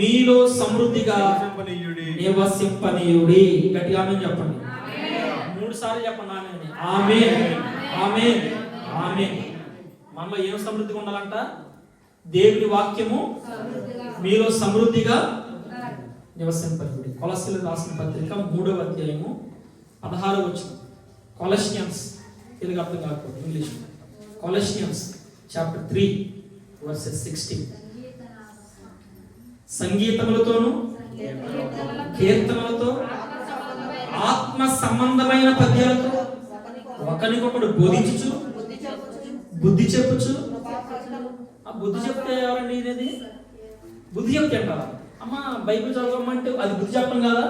మీలో సమృద్ధిగా నివసింపనీయుడి. గట్టిగా ఆమేన్ చెప్పండి. 3 సార్లు చెప్పండి ఆమేన్. ఆమేన్ ఆమేన్. మనలో ఏం సమృద్ధిగా ఉండాలంట? దేవుని వాక్యము మీలో సమృద్ధిగా నివసింపనీయుడి. కొలస్సీయులకు రాసిన పత్రిక 3వ అధ్యాయము 16వ వచనం. కొలస్సియన్స్, తెలుగు అర్థం కాకపోతే ఇంగ్లీష్. Colossians chapter 3 verses 16. సంగీతములతోను కీర్తనలతో ఆత్మ సంబంధమైన పద్యాలతో ఒకరికొకడు బోధించుచు బుద్ధి చెప్పుచు. ఆ బుద్ధి చెప్తే ఎవరండి ఇది? బుద్ధి చెప్తే అంటారా? అమ్మ బైబిల్ చదవమంటే అది బుద్ధి చెప్పడం కదా?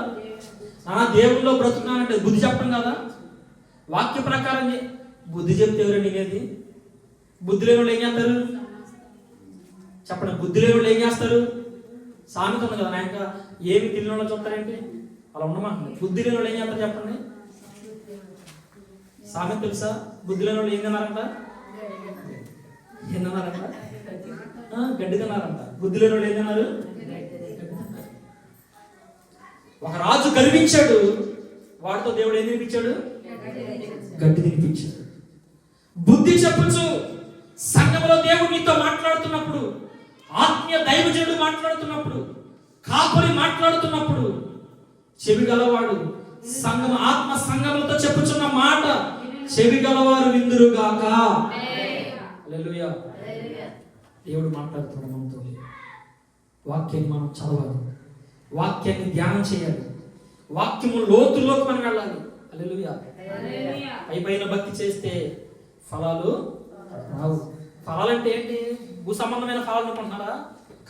దేవుల్లో బ్రతుకున్నానంటే బుద్ధి చెప్పడం కదా? వాక్య ప్రకారం బుద్ధి చెప్తే ఎవరండి ఇది? బుద్ధి లేని వాళ్ళు ఏం చేస్తారు చెప్పండి? బుద్ధి లేని వాళ్ళు ఏం చేస్తారు? సామెత ఉంది కదా, నాయక ఏమి తెలియని వాళ్ళు చూస్తారేంటి? అలా ఉండమంటుంది. బుద్ధి లేని వాళ్ళు ఏం చేస్తారు చెప్పండి? సామెత తెలుసా? బుద్ధి లేని వాళ్ళు ఏం తిన్నారంట? గడ్డి తిన్నారంట. బుద్ధి లేని వాళ్ళు ఏం తిన్నారు? ఒక రాజు గర్వించాడు, వాడితో దేవుడు ఏం తినిపించాడు? గడ్డి తినిపించాడు. బుద్ధి చెప్పుచు. సంఘంలో దేవుడు నీతో మాట్లాడుతున్నప్పుడు, ఆత్మీయ దైవజనుడు మాట్లాడుతున్నప్పుడు, కాపురి మాట్లాడుతున్నప్పుడు చెవి గలవాడు సంఘం ఆత్మ సంఘములతో చెప్పుచున్న మాట చెవి గలవారు విందురుగాక. హల్లెలూయా. దేవుడు మాట్లాడుతున్నాడు మనతో. వాక్యాన్ని మనం చదవాలి, వాక్యాన్ని ధ్యానం చేయాలి, వాక్యము లోతుల్లోకి మనం వెళ్ళాలి. హల్లెలూయా. పైపైన భక్తి చేస్తే ఫలాలు రావు. ఫలాలంటే ఏంటి? భూ సంబంధమైన ఫలాలు అనుకుంటున్నారా?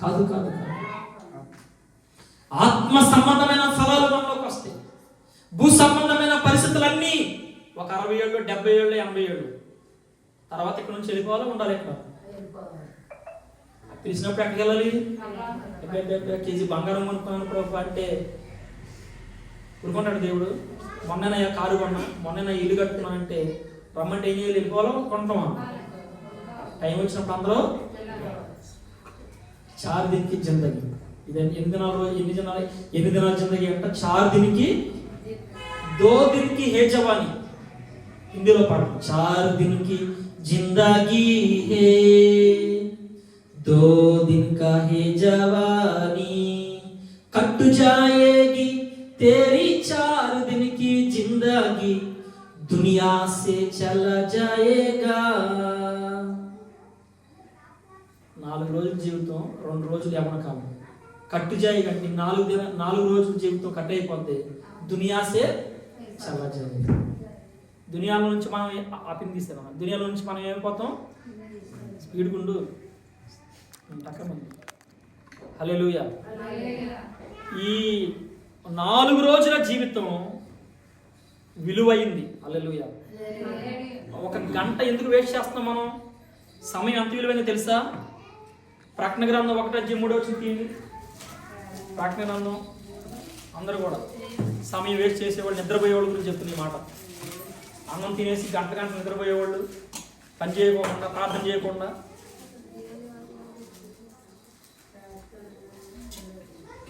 కాదు కాదు కాదు. ఆత్మ సంబంధమైన ఫలాలు మనలోకి వస్తాయి. భూ సంబంధమైన పరిస్థితులన్నీ ఒక 60 ఏళ్ళు, 70 ఏళ్ళు, 80 ఏళ్ళు తర్వాత ఇక్కడ నుంచి వెళ్ళిపోవాలా ఉండాలి? ఇక్కడ పిలిచినప్పుడు ఎక్కడికి వెళ్ళాలి? కేజీ బంగారం కొనుక్కున్నాను ప్రభు అంటే ఊరుకుంటాడు దేవుడు. మొన్న కారు కొన్నా, మొన్న ఇల్లు కట్టుకున్నానంటే రమ్మంటే ఏం చేయాలి? వెళ్ళిపోవాలా కొంటామా? టైం వచ్చినప్పుడు అందరూ 4 దినకి జిందగీ. ఇది ఎన్ని దినాల జిందగీ అంట? 4 దినకి 2 దినకి హే జవానీ. హిందీలో పాట. 4 దినకి జిందగీ హే, 2 दिन का है जवानी, कट जाएगी तेरी 4 दिन की जिंदगी, दुनिया से चला जाएगा. 4 రోజుల జీవితం, 2 రోజులు యవన కాలం. కట్టు జాయి కంటే 4 రోజుల జీవితం కట్ అయిపోతే దునియాసే చలా జాయి. దునియాలో నుంచి మనం ఆపిని తీస్తాం. దునియాలో నుంచి మనం ఏమైపోతాం? స్పీడ్ గుండు. హల్లెలూయా. ఈ 4 రోజుల జీవితం విలువైంది. హల్లెలూయా. 1 గంట ఎందుకు వేస్ట్ చేస్తున్నాం మనం? సమయం ఎంత విలువైందో తెలుసా? ప్రకటన గ్రంథం 1:3 తీయండి. ప్రకటన గ్రంథం అందరూ కూడా సమయం వేస్ట్ చేసేవాళ్ళు, నిద్రపోయేవాళ్ళ గురించి చెప్తుంది ఈ మాట. అన్నం తినేసి గంట నిద్రపోయేవాళ్ళు, పని చేయకుండా, ప్రార్థన చేయకుండా.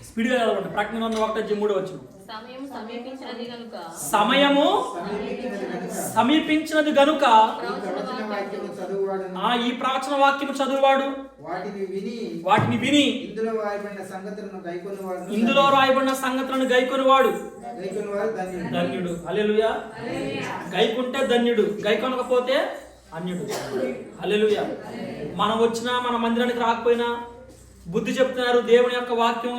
స్పీడ్గా చదవండి. ప్రకటన గ్రంథం 1:3 వచ్చిన సమయము సమీపించినది గనుక ఈ ప్రవచన వాక్యము చదువువాడు వాటిని విని ఇందులో రాయబడిన సంగతులను గైకొనివాడు ధన్యుడు. హల్లెలూయా. గైకుంటే ధన్యుడు, గైకొనకపోతే అన్యుడు. హల్లెలూయా. మనం వచ్చినా, మన మందిరానికి రాకపోయినా, బుద్ధి చెప్తున్నారు, దేవుని యొక్క వాక్యం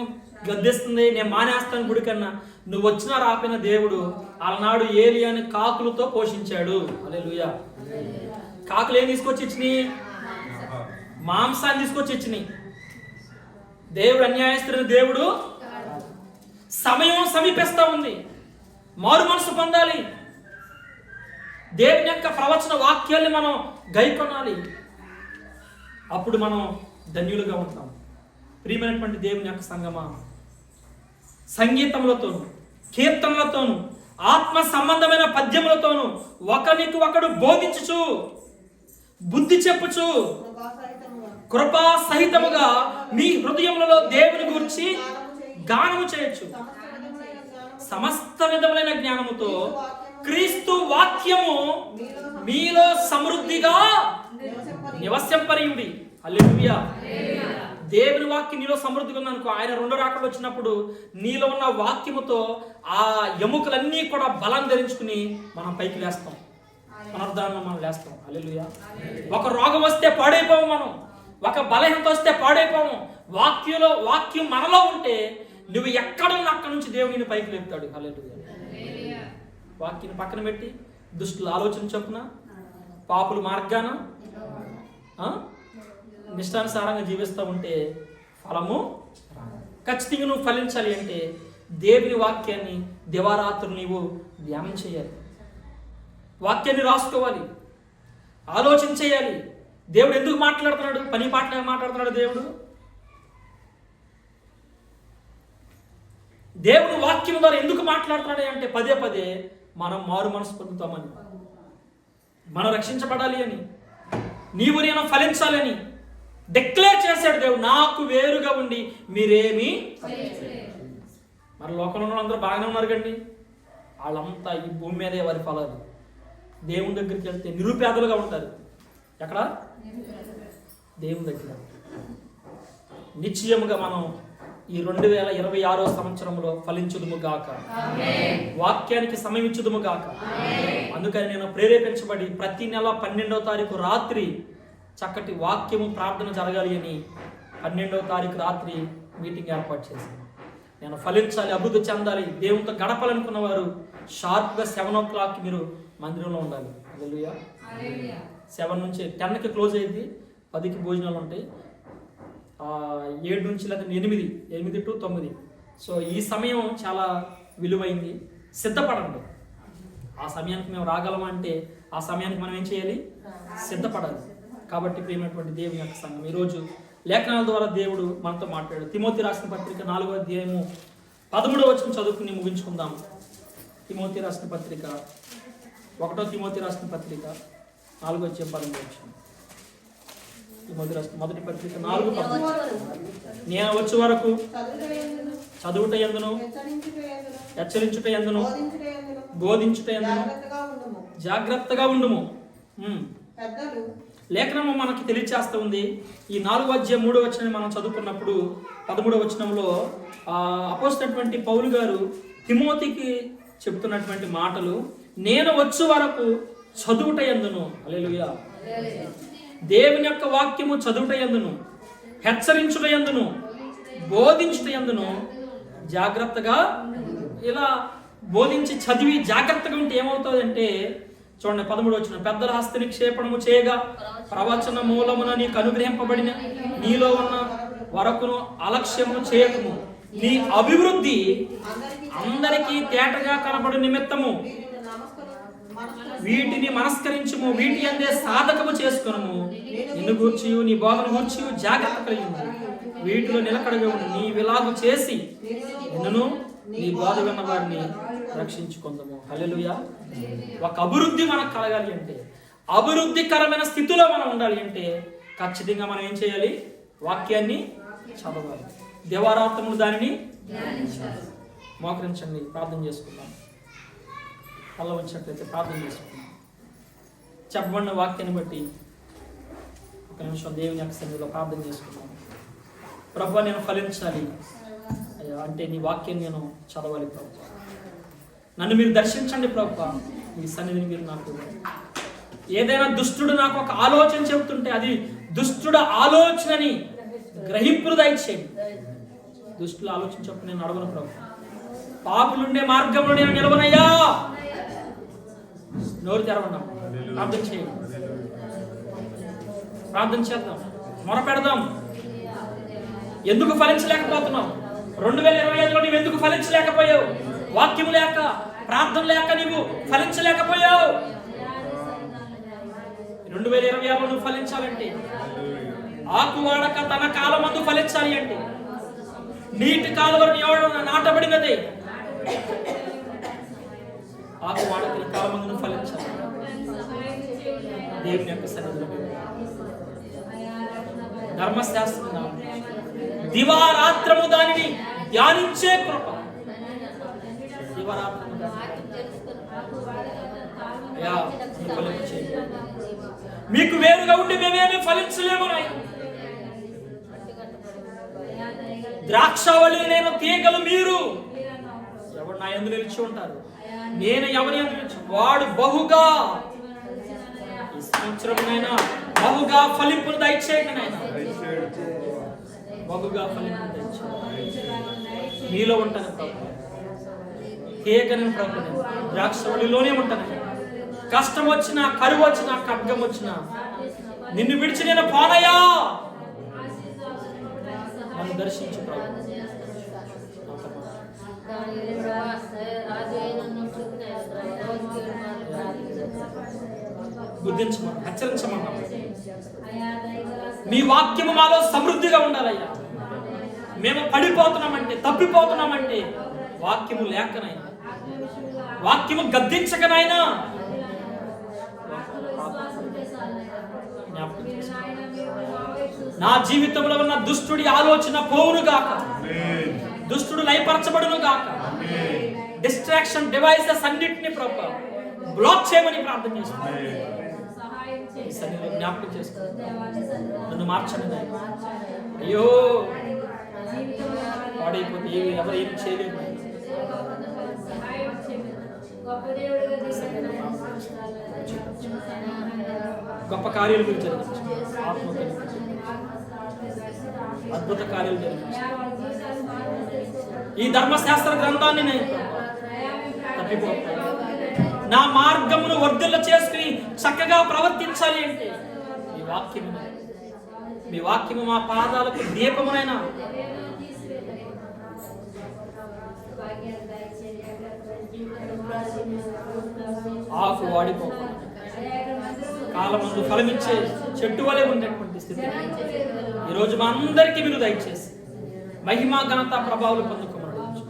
గద్దిస్తుంది, నేను మానేస్తాను గుడి కన్నా, నువ్వు వచ్చినా రాపోయిన దేవుడు అలనాడు ఏలియాని కాకులతో పోషించాడు. హల్లెలూయా. కాకులు ఏం తీసుకొచ్చి ఇచ్చినాయి? మాంసాన్ని తీసుకొచ్చి ఇచ్చినాయి. దేవుడు అన్యాయస్తుని దేవుడు సమయం సమీపిస్తూ ఉంది. మారు మనసు పొందాలి. దేవుని యొక్క ప్రవచన వాక్యాల్ని మనం గైకొనాలి. అప్పుడు మనం ధన్యులుగా ఉంటాం. ప్రియమైనటువంటి దేవుని యొక్క సంగమా, సంగీతములతోను, కీర్తనలతోను, ఆత్మ సంబంధమైన పద్యములతోను ఒకరికి ఒకడు బోధించుచు, బుద్ధి చెప్పుచు, కృపా సహితముగా మీ హృదయములలో దేవుని గురించి గానము చేయొచ్చు. సమస్త విధములైన జ్ఞానముతో క్రీస్తు వాక్యము మీలో సమృద్ధిగా నివసింపనీయుడి. హల్లెలూయా. దేవుని వాక్యం నీలో సమృద్ధిగా ఉందనుకో, ఆయన రెండో రాకడ వచ్చినప్పుడు నీలో ఉన్న వాక్యముతో ఆ ఎముకలన్నీ కూడా బలం ధరించుకుని మనం పైకి లేస్తాం, పునరుద్ధరణలో మనం లేస్తాం. హల్లెలూయా. ఒక రోగం వస్తే పాడైపోము మనం, ఒక బలహీనత వస్తే పాడైపోము. వాక్యం మనలో ఉంటే నువ్వు ఎక్కడున్నా అక్కడి నుంచి దేవుని పైకి లేపుతాడు. హల్లెలూయా. వాక్యాన్ని పక్కన పెట్టి దుష్టుల ఆలోచన చొప్పున, పాపుల మార్గాన నిష్టానుసారంగా జీవిస్తూ ఉంటే ఫలము ఖచ్చితంగా నువ్వు ఫలించాలి అంటే దేవుని వాక్యాన్ని దివారాత్రులు నీవు ధ్యానం చేయాలి, వాక్యాన్ని రాసుకోవాలి, ఆలోచన చేయాలి. దేవుడు ఎందుకు మాట్లాడుతున్నాడు? పని పాటగా మాట్లాడుతున్నాడు దేవుడు. దేవుడు వాక్యం ద్వారా ఎందుకు మాట్లాడుతున్నాడు అంటే పదే పదే మనం మారు మనసు పొందుతామని, మనం రక్షించబడాలి అని, నీవు నేను ఫలించాలని డిక్లేర్ చేశాడు దేవుడు. నాకు వేరుగా ఉండి మీరేమీ మరి లోకంలో ఉన్న అందరూ బాగానే ఉన్నారు కండి, వాళ్ళంతా ఈ భూమి మీదే వారి ఫలాలు. దేవుని దగ్గరికి వెళ్తే నిరుపేదలుగా ఉంటారు. ఎక్కడ? దేవుని దగ్గర. నిశ్చయముగా మనం ఈ 2026 సంవత్సరంలో ఫలించుదుము గాక, వాక్యానికి సమయం ఇచ్చుదుము గాక. అందుకని నేను ప్రేరేపించబడి ప్రతి నెల 12వ తారీఖు రాత్రి చక్కటి వాక్యము ప్రార్థన జరగాలి అని 12వ తారీఖు రాత్రి మీటింగ్ ఏర్పాటు చేశాను. నేను ఫలించాలి, అభివృద్ధి చెందాలి, దేవునితో గడపాలనుకున్న వారు షార్ప్గా 7 o'clock మీరు మందిరంలో ఉండాలి. హల్లెలూయా. 7 నుంచి 10కి క్లోజ్ అయ్యింది, 10కి భోజనాలు ఉంటాయి, 7 నుంచి లేదా 8 to 9. సో ఈ సమయం చాలా విలువైంది. సిద్ధపడండి. ఆ సమయానికి మేము రాగలమా అంటే ఆ సమయానికి మనం ఏం చేయాలి? సిద్ధపడాలి. కాబట్టి ప్రియమైనటువంటి దేవుని యొక్క సంఘం, ఈరోజు లేఖనాల ద్వారా దేవుడు మనతో మాట్లాడాడు. తిమోతి రాసిన పత్రిక 4వ అధ్యాయము 13వ వచనం చదువుకుని ముగించుకుందాం. తిమోతి రాసిన పత్రిక 1వ తిమోతి రాసిన పత్రిక 4వ అధ్యాయం 13వ వచనం. తిమోతి రాసిన మొదటి పత్రిక 4:13. నేను వచ్చే వరకు చదువుట యందును, హెచ్చరించుట యందును, బోధించుట యందును జాగ్రత్తగా ఉండుము. లేఖనము మనకి తెలియచేస్తూ ఉంది. ఈ 4వ అధ్యాయం 3వ వచనాన్ని మనం చదువుకున్నప్పుడు 13వ వచనంలో అపోస్తలుడైనటువంటి పౌలు గారు తిమోతికి చెబుతున్నటువంటి మాటలు, నేను వచ్చే వరకు చదువుట యందును, హల్లెలూయా, దేవుని యొక్క వాక్యము చదువుట యందును, హెచ్చరించుట యందును, బోధించుట యందును జాగ్రత్తగా. ఇలా బోధించి చదివి జాగ్రత్తగా ఉంటే ఏమవుతుందంటే చూడండి 13వ వచనం, పెద్దల హస్త నిక్షేపణము చేయగా ప్రవచన మూలమున నీకు అనుగ్రహింపబడిన నీలో ఉన్న వరకును అలక్ష్యము చేయకము, నీ అభివృద్ధి అందరికీ తేటగా కనబడు నిమిత్తము వీటిని మనస్కరించుము, వీటి అందే సాధకము చేసుకునము, నిన్ను గూర్చియు నీ బోధన గూర్చియు జాగ్రత్త కలిగి ఉంది, వీటిలో నిలకడగా ఉండి నీ విలాగు చేసి నిన్ను నీ బోధ విన్న వారిని రక్షించుకుందాము. హల్లెలూయా. ఒక అభివృద్ధి మనకు కలగాలి అంటే, అభివృద్ధికరమైన స్థితిలో మనం ఉండాలి అంటే ఖచ్చితంగా మనం ఏం చేయాలి? వాక్యాన్ని చదవాలి, దేవారాత్రములు దానిని మోకరించండి. ప్రార్థన చేసుకుందాం. కళ్ళ వచ్చినట్లయితే ప్రార్థన చేసుకుందాం. చెప్పబడిన వాక్యాన్ని బట్టి ఒక నిమిషం దేవుని యొక్క సన్నిధిలో ప్రార్థన చేసుకుందాం. ప్రభువా, నేను ఫలించాలి అంటే నీ వాక్యం నేను చదవాలి ప్రభువా. నన్ను మీరు దర్శించండి ప్రభువా. మీ సన్నిధిని మీరు నాకు, ఏదైనా దుష్టుడు నాకు ఒక ఆలోచన చెబుతుంటే అది దుష్టుడు ఆలోచనని గ్రహింపులు దయచేయండి. దుష్టుల ఆలోచన చెప్పు నేను నడవను ప్రభువా. పాపులుండే మార్గంలో నేను నిలవనయ్యా. నోరు తెరవన్నాం. ప్రార్థన చేయండి, ప్రార్థన చేద్దాం, మొరపెడదాం. ఎందుకు ఫలించలేకపోతున్నాం? 2025లో నువ్వు ఎందుకు ఫలించలేకపోయావు? వాక్యం లేక, ప్రార్థన లేక నీవు ఫలించలేకపోయావు. 2026లో నువ్వు ఫలించాలంటే, ఆకు వాడక తన కాలమందు ఫలించాలి అంటే, నీటి కాలువను నాటబడినదే ఆకు వాడక ఈ కాలమందు నువ్వు ఫలించాలి. దేవుని యొక్క సన్నిధిలో ధర్మశాస్త్రం దివారాత్రము దానిని ధ్యానించే కృప. దివారాత్రము మీకు వేరుగా ఉండి మేమేమీ ఫలించలేము. ద్రాక్షవల్లి నేను, తీగలు మీరు. ఎవరు నా యందు నిలిచి ఉంటారు, నేను ఎవరి యందు నిలిచి, వాడు బహుగా ఈ సంవత్సరమునైనా బహుగా ఫలింపును దయచేయండి నాయన. బహుగా ఫలింపును దయచేయండి. మీలో ఉంటాను ప్రభు, తీగను ప్రభు, ద్రాక్షవల్లిలోనే ఉంటాను. కష్టం వచ్చినా, కరువు వచ్చినా, ఖడ్గం వచ్చినా నిన్ను విడిచి నేను పోనయ్యా. నన్ను దర్శించు ప్రభు. బుద్ధించమని, హెచ్చరించమన్నా. మీ వాక్యము మాలో సమృద్ధిగా ఉండాలయ్యా. మేము పడిపోతున్నామంటే, తప్పిపోతున్నామంటే వాక్యము లేకనైనా, వాక్యము గద్దించకనైనా నా జీవితంలో ఉన్న దుష్టుడి ఆలోచన పోవును గాక, దుష్టుడు లయపరచబడును గాక. డిస్ట్రాక్షన్ డివైసెస్ అన్నిటిని ప్రభు బ్లాక్ చేయమని ప్రార్థన చేస్తున్నాను. జ్ఞాపకం చేసుకోండి, నన్ను మార్చండి. అయ్యో పాడైపోతే ఎవరు ఏమి చేయలేదు. గొప్ప కార్యాలు గురించి అద్భుత కార్యాలు జరిగింది. ఈ ధర్మశాస్త్ర గ్రంథాన్ని నేను తప్పిపోతాను. నా మార్గమును వర్ధిల్ల చేసుకుని చక్కగా ప్రవర్తించాలి అంటే మీ వాక్యము మా పాదాలకు దీపమునైనా. ఆకు వాడిపోకుండా కాలమందు ఫలమిచ్చే చెట్టు వలె ఉండేటువంటి స్థితి ఈరోజు మా అందరికీ మీరు దయచేసి మహిమ, ఘనత, ప్రభావాలు పొందుకోమని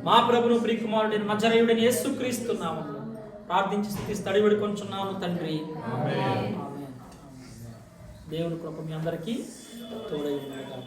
మా ప్రభును ప్రియకుమారుడైన నజరేయుడైన యేసుక్రీస్తు నామములో ప్రార్థించి స్థుతిస్తూ అడిగి కొంచున్నాము తండ్రి. ఆమేన్. దేవుని కృప మీ అందరికీ తోడై ఉండుగాక.